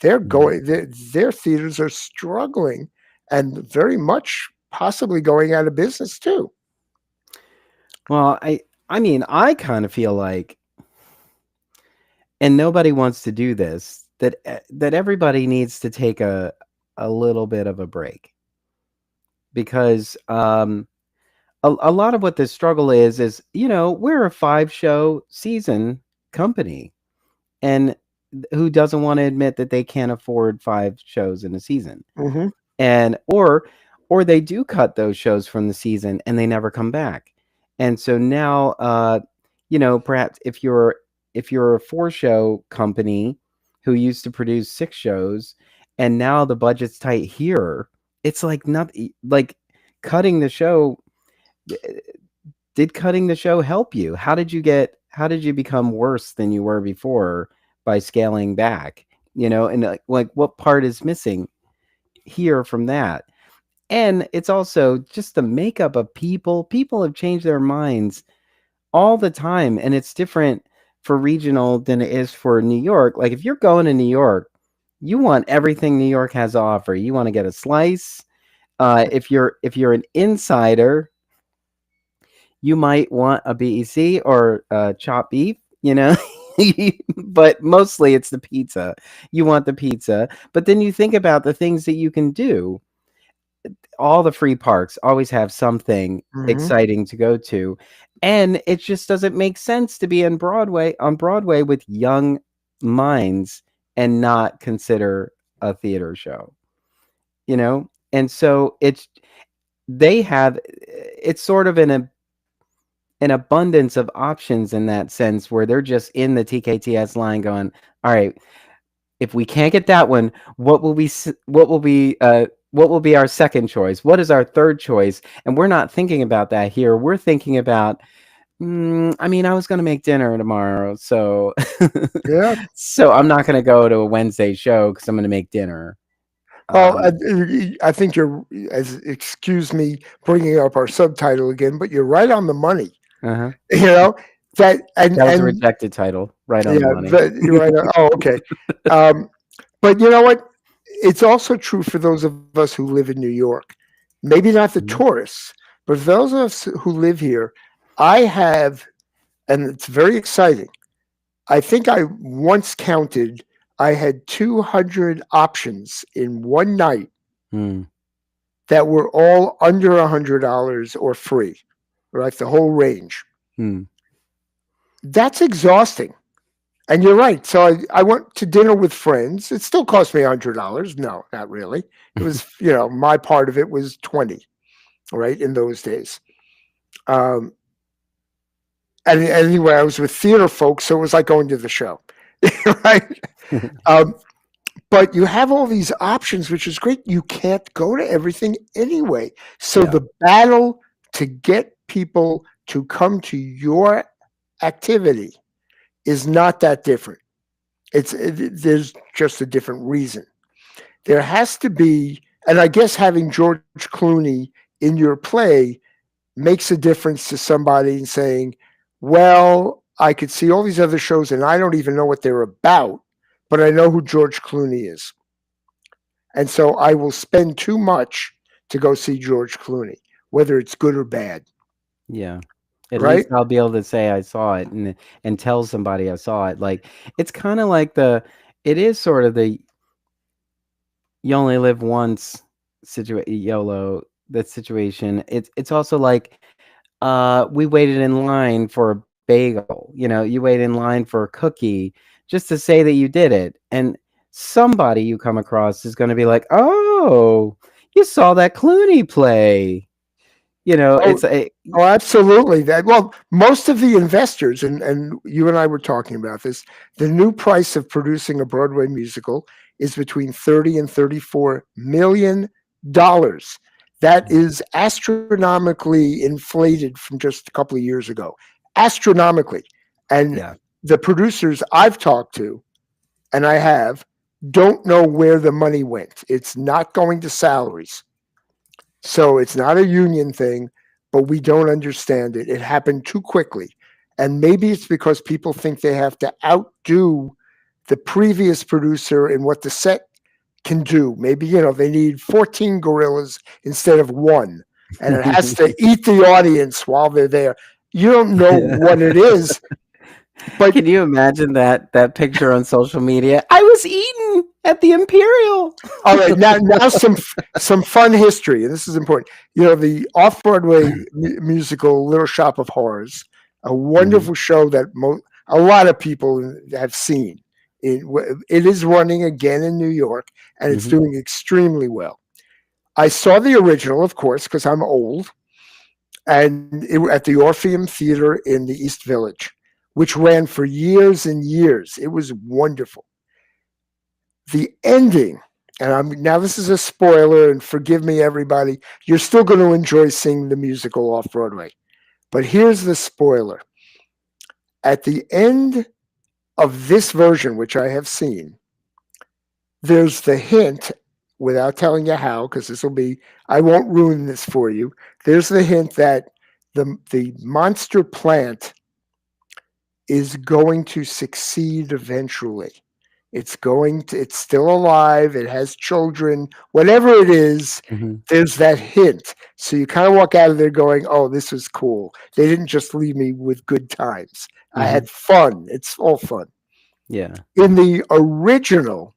They're going. Their theaters are struggling, and very much possibly going out of business too. Well, I mean, I kind of feel like, and nobody wants to do this, that everybody needs to take a little bit of a break, because a lot of what this struggle is we're a 5-show season company, and who doesn't want to admit that they can't afford 5 shows in a season, Mm-hmm. and or they do cut those shows from the season and they never come back. And so now perhaps if you're a 4-show company who used to produce 6 shows, and now the budget's tight here, it's like not like cutting the show. Did cutting the show help you? How did you become worse than you were before by scaling back? And like what part is missing here from that? And it's also just the makeup of people. People have changed their minds all the time, and it's different for regional than it is for New York. Like if you're going to New York, you want everything New York has to offer. You want to get a slice. If you're an insider, you might want a BEC or chopped beef, you know. But mostly it's the pizza. You want the pizza, but then you think about the things that you can do. All the free parks always have something Hmm. exciting to go to, and it just doesn't make sense to be on Broadway with young minds and not consider a theater show, you know. And so they have it's sort of an abundance of options in that sense, where they're just in the TKTS line going, all right, if we can't get that one, what will be our second choice? What is our third choice? And we're not thinking about that here. We're thinking about, I mean, I was going to make dinner tomorrow, so Yeah. so I'm not going to go to a Wednesday show because I'm going to make dinner. Well, Um, I think you're, as excuse me, bringing up our subtitle again, but you're right on the money. uh-huh. You know that, That was a and rejected title, right on the yeah, money. you're right. Oh, okay. Um, but you know what? It's also true for those of us who live in New York. Maybe not the Mhm. tourists, but for those of us who live here, I have, and it's very exciting. I think I once counted. I had 200 options in one night Hmm. that were all under $100 or free, right? The whole range. Hmm. That's exhausting. And you're right. So I went to dinner with friends. It still cost me $100. No, not really. It was, my part of it was 20, right, in those days. Um, and anyway, I was with theater folks, so it was like going to the show, right? Um, but you have all these options, which is great. You can't go to everything anyway. So Yeah. the battle to get people to come to your activity is not that different. There's just a different reason. There has to be, and I guess having George Clooney in your play makes a difference to somebody in saying, well, I could see all these other shows and I don't even know what they're about, but I know who George Clooney is. And so I will spend too much to go see George Clooney, whether it's good or bad, Yeah. At least right? I'll be able to say I saw it and tell somebody I saw it. Like it's kind of like it is sort of the you only live once YOLO that situation. It's also like we waited in line for a bagel. You know, you wait in line for a cookie just to say that you did it. And somebody you come across is going to be like, "Oh, you saw that Clooney play." You know, Oh, it's a oh, absolutely. That, well, most of the investors, and you and I were talking about this, the new price of producing a Broadway musical is between 30 and $34 million. That is astronomically inflated from just a couple of years ago. Astronomically. And yeah. the producers I've talked to, and I have, don't know where the money went. It's not going to salaries. So it's not a union thing, but we don't understand it. It happened too quickly. And maybe it's because people think they have to outdo the previous producer in what the set can do. Maybe, they need 14 gorillas instead of one. And it has to eat the audience while they're there. You don't know what it is, but Can you imagine that picture on social media? I was eaten at the Imperial. all right, now some fun history, and this is important. The off Broadway musical Little Shop of Horrors, a Mhm, wonderful show that a lot of people have seen. It is running again in New York, and it's mhm, doing extremely well. I saw the original, of course, because I'm old, and at the Orpheum Theater in the East Village, which ran for years and years. It was wonderful. The ending, and now this is a spoiler, and forgive me, everybody. You're still going to enjoy seeing the musical off Broadway, but here's the spoiler. At the end of this version, which I have seen, there's the hint without telling you how, because this will be, I won't ruin this for you. There's the hint that the monster plant is going to succeed eventually. It's still alive, it has children, whatever it is, Hmm. there's that hint. So you kind of walk out of there going, oh, this was cool. They didn't just leave me with good times. I Hmm. had fun. It's all fun. Yeah. In the original,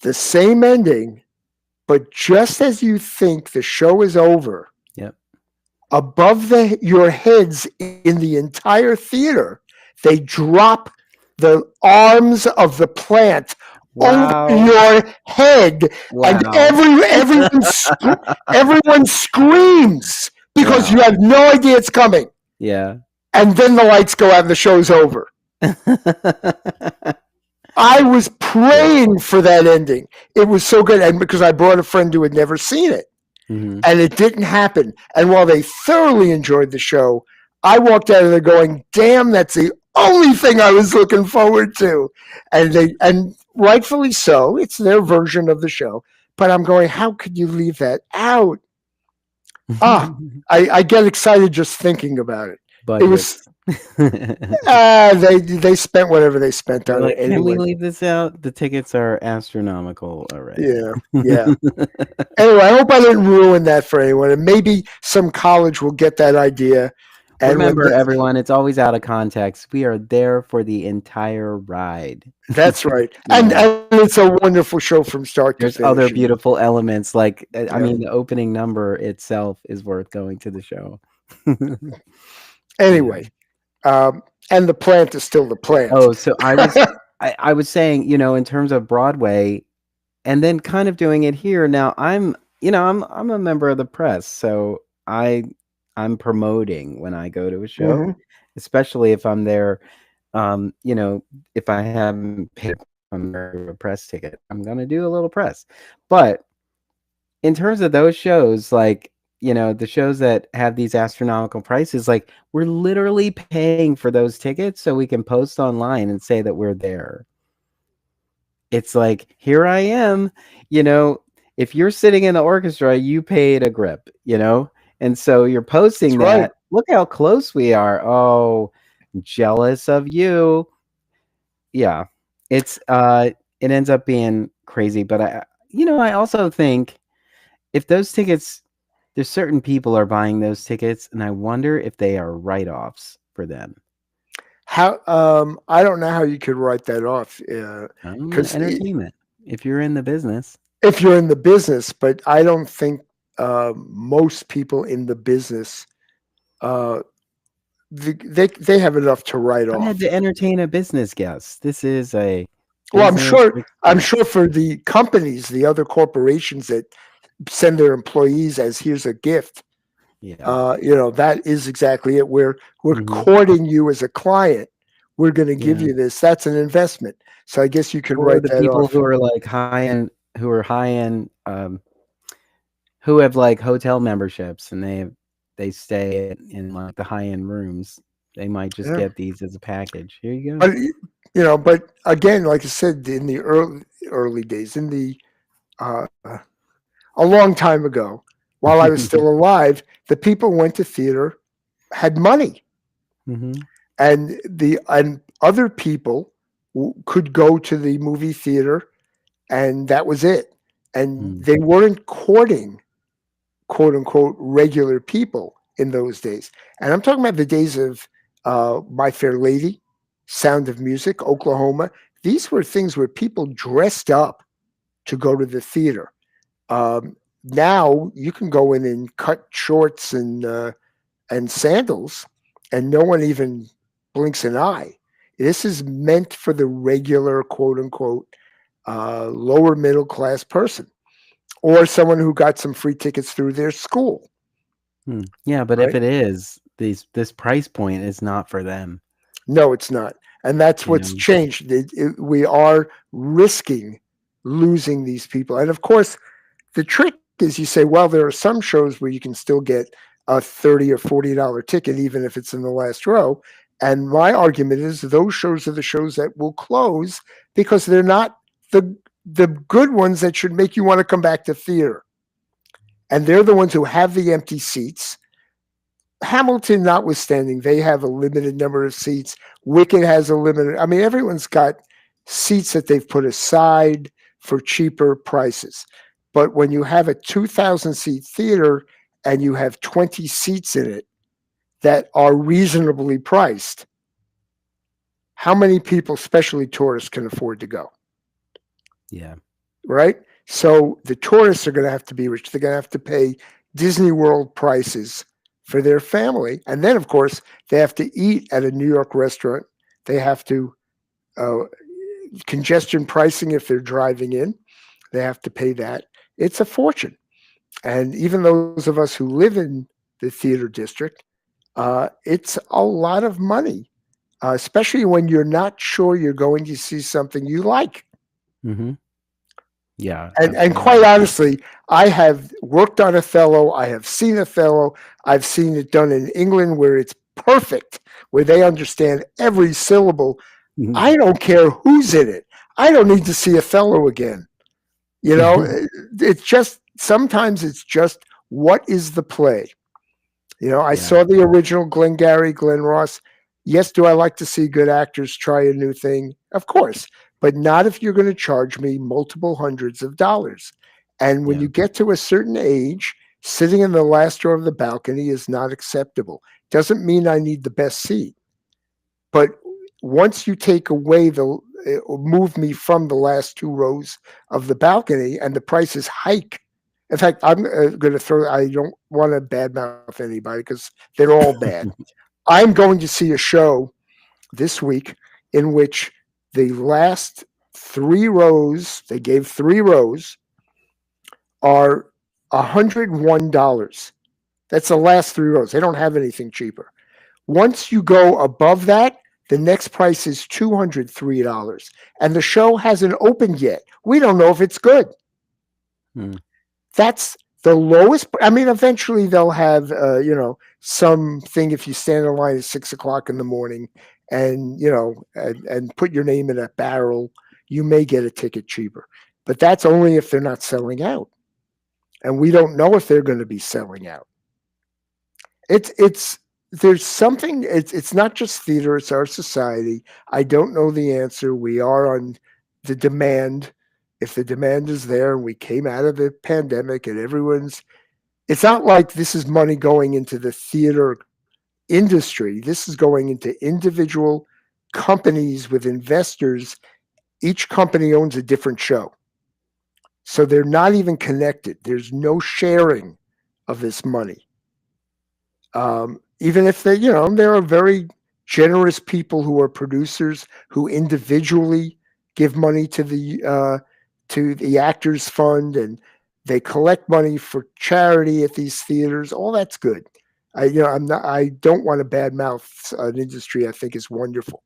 the same ending, but just as you think the show is over, Yep. above your heads in the entire theater, they drop the arms of the plant over Wow. your head, and Wow. everyone screams because you Wow. have no idea it's coming, Yeah. and then the lights go out and the show's over. I was Yeah. praying for that ending. It was so good, and because I brought a friend who had never seen it, Hmm. and it didn't happen. And while they thoroughly enjoyed the show, I walked out of there going, "Damn, that's the only thing I was looking forward to." And rightfully so, it's their version of the show. But I'm going, how could you leave that out? Ah, I get excited just thinking about it. It was Budgets. they spent whatever they spent They're on it like, can we anyway. leave this out? The tickets are astronomical already. Yeah, yeah. Anyway, I hope I didn't ruin that for anyone, and maybe some college will get that idea. And when Remember, everyone, it's always out of context. We are there for the entire ride. that's right, You know, and it's a wonderful show from start to there's finish. other And beautiful elements. Like, I yeah. mean, the opening number itself is worth going to the show. You Anyway, know. and the plant is still the plant. Oh, so I was saying, in terms of Broadway, and then kind of doing it here. Now I'm a member of the press, so I'm promoting when I go to a show, Hmm. especially if I'm there. If I haven't paid a press ticket, I'm gonna do a little press. But in terms of those shows, like, the shows that have these astronomical prices, like, we're literally paying for those tickets so we can post online and say that we're there. It's like, here I am, you know, if you're sitting in the orchestra, you paid a grip. And so you're That's posting right. that. Look how close we are. Oh, jealous of you. Yeah. It ends up being crazy, but I also think if those tickets there's certain people are buying those tickets, and I wonder if they are write-offs for them. How I don't know how you could write that off because Entertainment. If you're in the business. if you're in the business, but I don't think most people in the business uh, they have enough to write I had off. to entertain a business guest. This is a Well, business I'm sure expense. for the companies, the other corporations that send their employees as here's a gift. Yeah. That is exactly it. We're Mhm. courting you as a client. We're going to give Yeah. you this. That's an investment. So I guess you could Or write the that people off. who are like high end, who have like hotel memberships and they stay in like the high end rooms. They might just Yeah, get these as a package. Here you go. but again, like I said, in the early days, in the uh, a long time ago, while I was still alive, the people went to theater had money, Hmm. and other people could go to the movie theater, and that was it. And Mm. they weren't courting quote unquote regular people in those days. And I'm talking about the days of My Fair Lady, Sound of Music, Oklahoma. These were things where people dressed up to go to the theater. Now you can go in cut shorts and sandals, and no one even blinks an eye. This is meant for the regular quote unquote lower middle class person or someone who got some free tickets through their school, Hmm. Yeah, but if right? it is, this price point is not for them. No, it's not. And that's You what's know. changed. We are risking losing these people. And of course, the trick is you say, well, there are some shows where you can still get a $30 or $40 ticket, even if it's in the last row. And my argument is those shows are the shows that will close because they're not the the good ones that should make you want to come back to theater. And they're the ones who have the empty seats. Hamilton notwithstanding, they have a limited number of seats. Wicked has a limited. I mean, everyone's got seats that they've put aside for cheaper prices. But when you have a 2,000 seat theater and you have 20 seats in it that are reasonably priced, how many people, especially tourists, can afford to go? Yeah. Right? So the tourists are going to have to be rich. They're going to have to pay Disney World prices for their family. And then, of course, they have to eat at a New York restaurant. They have to, congestion pricing if they're driving in, they have to pay that. It's a fortune. And even those of us who live in the theater district, it's a lot of money, especially when you're not sure you're going to see something you like. Mm-hmm. Yeah, And quite absolutely. honestly, I have worked on Othello. I have seen Othello. I've seen it done in England where it's perfect, where they understand every syllable. I don't care who's in it. I don't need to see Othello again. You know, it's just sometimes it's just what is the play? You know, I Yeah. saw the original Glengarry, Glen Ross. Yes, do I like to see good actors try a new thing? Of course, but not if you're going to charge me multiple hundreds of dollars. And when Yeah. you get to a certain age, sitting in the last row of the balcony is not acceptable. Doesn't mean I need the best seat, but once you take away move me from the last two rows of the balcony and the prices hike. In fact, I'm going to throw. I don't want to badmouth anybody because they're all bad. I'm going to see a show this week in which the last three rows, they gave three rows, are $101. That's the last three rows. They don't have anything cheaper. Once you go above that, the next price is $203. And the show hasn't opened yet. We don't know if it's good. Mm. That's the lowest. I mean, eventually they'll have, something if you stand in line at 6 o'clock in the morning and, and put your name in a barrel, you may get a ticket cheaper. But that's only if they're not selling out. And we don't know if they're going to be selling out. It's there's something. It's not just theater. It's our society. I don't know the answer. We are on the demand. If the demand is there, and we came out of the pandemic, and everyone's, it's not like this is money going into the theater industry. This is going into individual companies with investors. Each company owns a different show, so they're not even connected. There's no sharing of this money. Even if they, there are very generous people who are producers who individually give money to the actors fund, and they collect money for charity at these theaters. All that's good. I don't want to badmouth an industry I think is wonderful,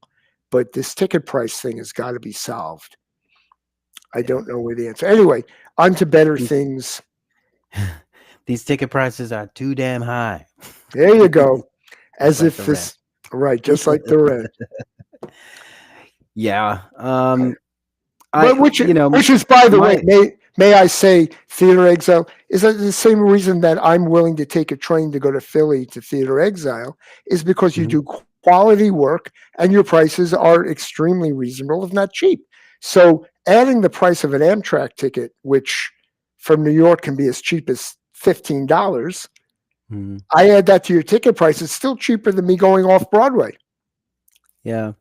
but this ticket price thing has got to be solved. I Yeah. don't know where the answer. Anyway, on to better These things. these ticket prices are too damn high. There you go. Just As like if the rent. this, right, just like the rent. Yeah. But which is, by the way, My may I say, Theater Exile is the same reason that I'm willing to take a train to go to Philly to Theater Exile is because you Mhm. do quality work and your prices are extremely reasonable, if not cheap. So adding the price of an Amtrak ticket, which from New York can be as cheap as $15, Mhm. I add that to your ticket price. It's still cheaper than me going off Broadway. Yeah.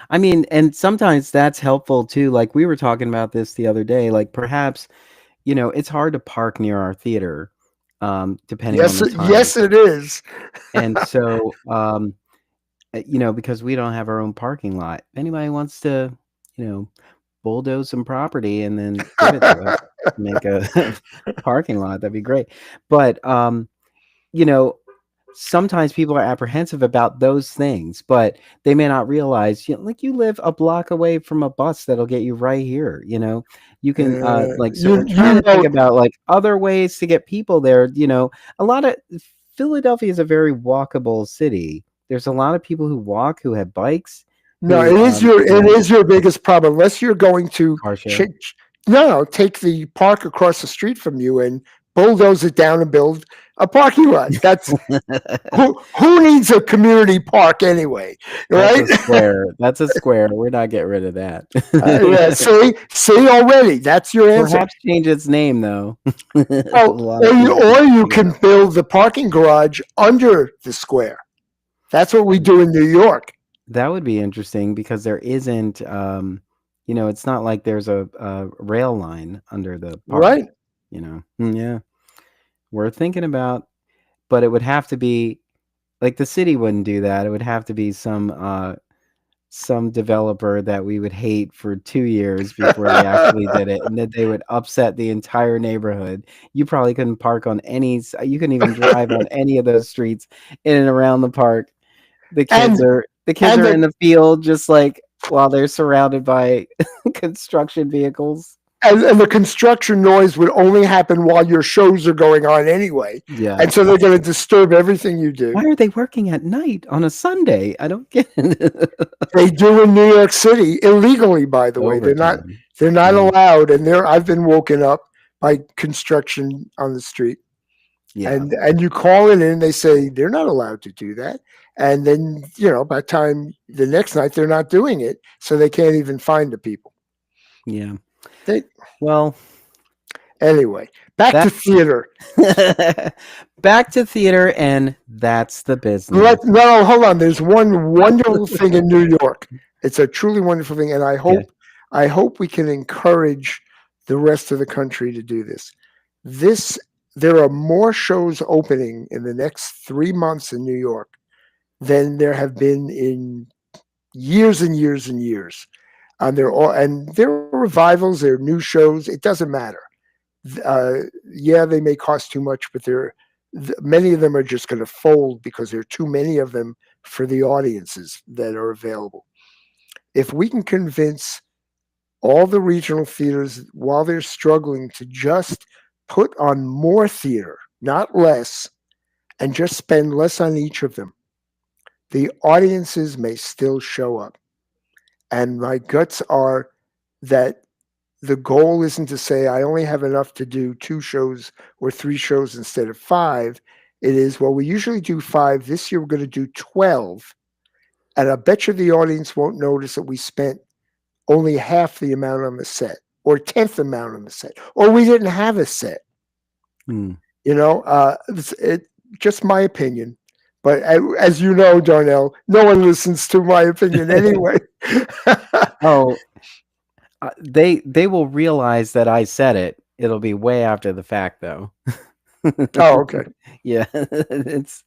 I mean, and sometimes that's helpful too. Like we were talking about this the other day. Like perhaps, it's hard to park near our theater, depending on Yes, the time. yes, it is. And so, because we don't have our own parking lot, if anybody wants to, you know, bulldoze some property and then give it to us, make a parking lot, that'd be great. But, you know, sometimes people are apprehensive about those things, but they may not realize, like you live a block away from a bus that'll get you right here. You can so try You to think know, about like other ways to get people there. A lot of Philadelphia is a very walkable city. There's a lot of people who walk, who have bikes, no, who it is your biggest problem. Unless you're going to car share. No, take the park across the street from you and bulldoze it down and build a parking lot. That's who needs a community park anyway, That's right? a square. That's a square. We're not getting rid of Yeah, that. see already. That's your answer. Perhaps change its name though. A Well, lot of people or keep you bringing it can up. build the parking garage under the square. That's what we That do in New York, that would be interesting because there isn't, it's not like there's a rail line under the park. right? Yeah, we're thinking about, but it would have to be like the city wouldn't do that. It would have to be some developer that we would hate for 2 years before they actually did it, and that they would upset the entire neighborhood. You probably couldn't park on you couldn't even drive on any of those streets in and around the park. The kids and are the kids and are in the the field just like while they're surrounded by construction vehicles. and the construction noise would only happen while your shows are going on anyway, Yeah. and so they're going to disturb everything you do. Why are they working at night on a Sunday? I don't get it. They do in New York City illegally, by the way. Overtime. They're not Yeah. allowed, and I've been woken up by construction on the street, Yeah. and you call it in, they say they're not allowed to do that, and then by the time the next night they're not doing it, so they can't even find the people. Yeah. They, Well, anyway, back to that's theater. back to theater, and that's the business. No, hold on. There's one wonderful thing in New York. It's a truly wonderful thing, and Okay. I hope we can encourage the rest of the country to do this. This There are more shows opening in the next 3 months in New York than there have been in years and years and years. They're revivals, they're new shows. It doesn't matter. Yeah, they may cost too much, but many of them are just going to fold because there are too many of them for the audiences that are available. If we can convince all the regional theaters while they're struggling to just put on more theater, not less, and just spend less on each of them, the audiences may still show up. And my guts are that the goal isn't to say I only have enough to do 2 shows or 3 shows instead of 5. It is, well, we usually do 5. This year we're going to do 12. And I bet you the audience won't notice that we spent only half the amount on the set or tenth amount on the set, or we didn't have a set. Hmm. It's just my opinion. But as you know, Darnell, no one listens to my opinion anyway. Oh, they will realize that I said it. It'll be way after the fact, though. Oh, okay. Yeah, it's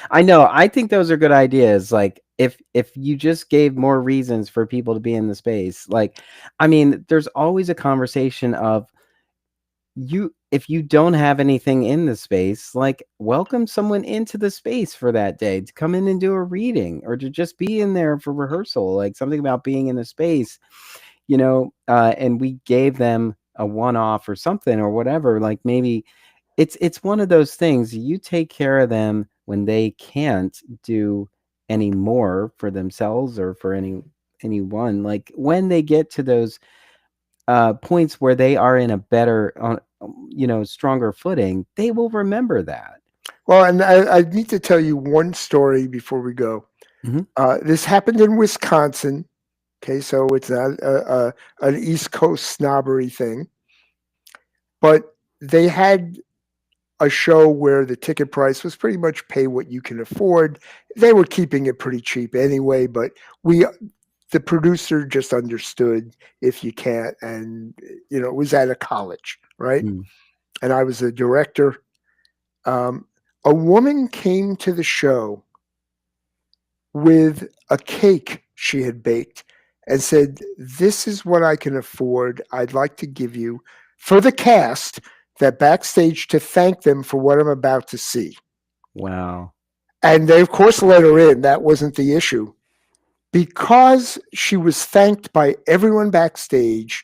I know. I think those are good ideas. Like if you just gave more reasons for people to be in the space, like I mean, there's always a conversation of if you don't have anything in the space, like welcome someone into the space for that day to come in and do a reading or to just be in there for rehearsal, like something about being in the space, and we gave them a one-off or something or whatever, like maybe it's one of those things you take care of them when they can't do any more for themselves or for anyone, like when they get to those points where they are in a better stronger footing, they will remember that. Well, and I need to tell you one story before we go. Mhm. This happened in Wisconsin. Okay, so it's not an East Coast snobbery thing, but they had a show where the ticket price was pretty much pay what you can afford. They were keeping it pretty cheap anyway, but the producer just understood if you can't, and it was at a college, right? Mm. And I was a director. A woman came to the show with a cake she had baked and said, "This is what I can afford. I'd like to give you for the cast that backstage to thank them for what I'm about to see." Wow. And they, of course, let her in. That wasn't the issue. Because she was thanked by everyone backstage,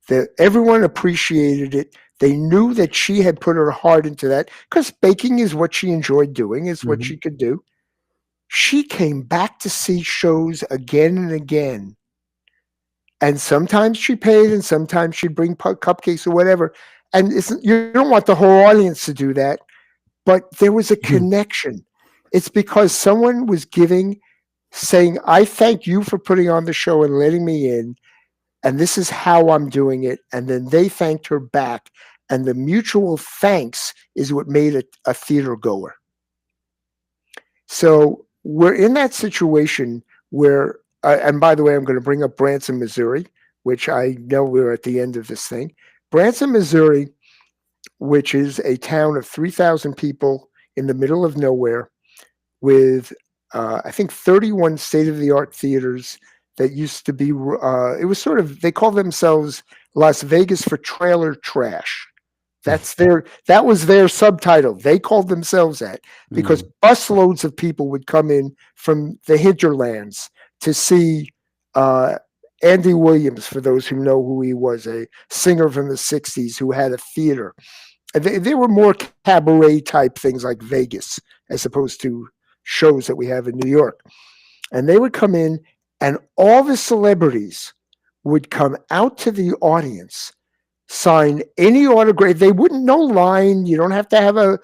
that everyone appreciated it. They knew that she had put her heart into that because baking is what she enjoyed doing, is what Hmm. she could do. She came back to see shows again and again And sometimes she paid, and sometimes she'd bring cupcakes or whatever. And you don't want the whole audience to do that, but there was a connection. It's because someone was giving, saying, I thank you for putting on the show and letting me in, and this is how I'm doing it. And then they thanked her back. And the mutual thanks is what made a theater goer. So we're in that situation where, and by the way, I'm going to bring up Branson, Missouri, which I know we're at the end of this thing. Branson, Missouri, which is a town of 3,000 people in the middle of nowhere with, I think, 31 state-of-the-art theaters that used to be, it was sort of, they call themselves Las Vegas for trailer trash. That was their subtitle. They called themselves that because busloads of people would come in from the hinterlands to see Andy Williams, for those who know who he was, a singer from the 60s who had a theater. And they were more cabaret type things like Vegas as opposed to shows that we have in New York. And they would come in, and all the celebrities would come out to the audience, sign any autograph. They wouldn't know line. You don't have to have a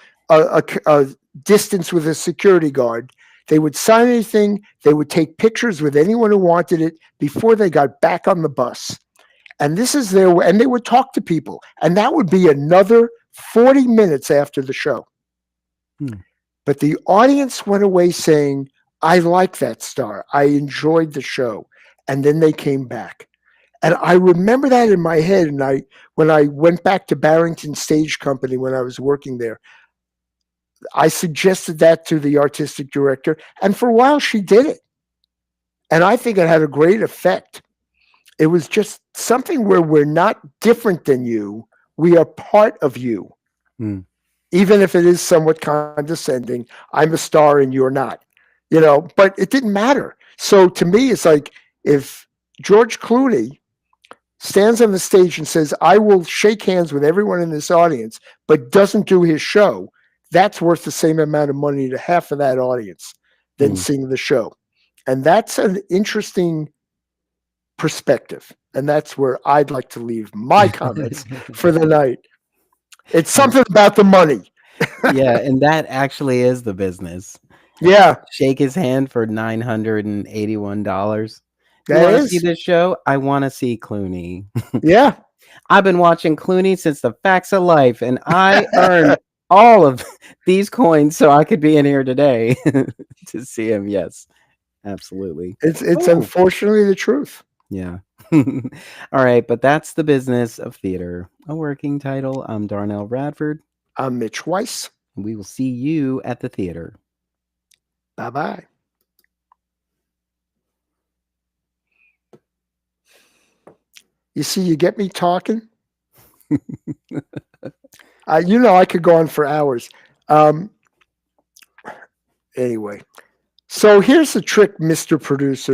distance with a security guard. They would sign anything. They would take pictures with anyone who wanted it before they got back on the bus. And this is their way. And they would talk to people. And that would be another 40 minutes after the show. But the audience went away saying, I like that star. I enjoyed the show. And then they came back. And I remember that in my head. And when I went back to Barrington Stage Company when I was working there, I suggested that to the artistic director. And for a while, she did it. And I think it had a great effect. It was just something where we're not different than you. We are part of you. Even if it is somewhat condescending. I'm a star and you're not. But it didn't matter. So to me, it's like if George Clooney stands on the stage and says, I will shake hands with everyone in this audience, but doesn't do his show, that's worth the same amount of money to half of that audience than seeing the show. And that's an interesting perspective. And that's where I'd like to leave my comments for the night. It's something about the money. Yeah, and that actually is the business. Yeah. Shake his hand for $981. You That want to see is. this show? I want to see Clooney. Yeah. I've been watching Clooney since the Facts of Life, and I earned all of these coins so I could be in here today to see him. Yes, absolutely. It's Oh, unfortunately the truth. yeah. All right, but that's the business of theater. A working title. I'm Darnelle Radford. I'm Mitch Weiss. We will see you at the theater. Bye-bye. You see, you get me talking. I could go on for hours. Anyway, so here's the trick, Mr. Producer.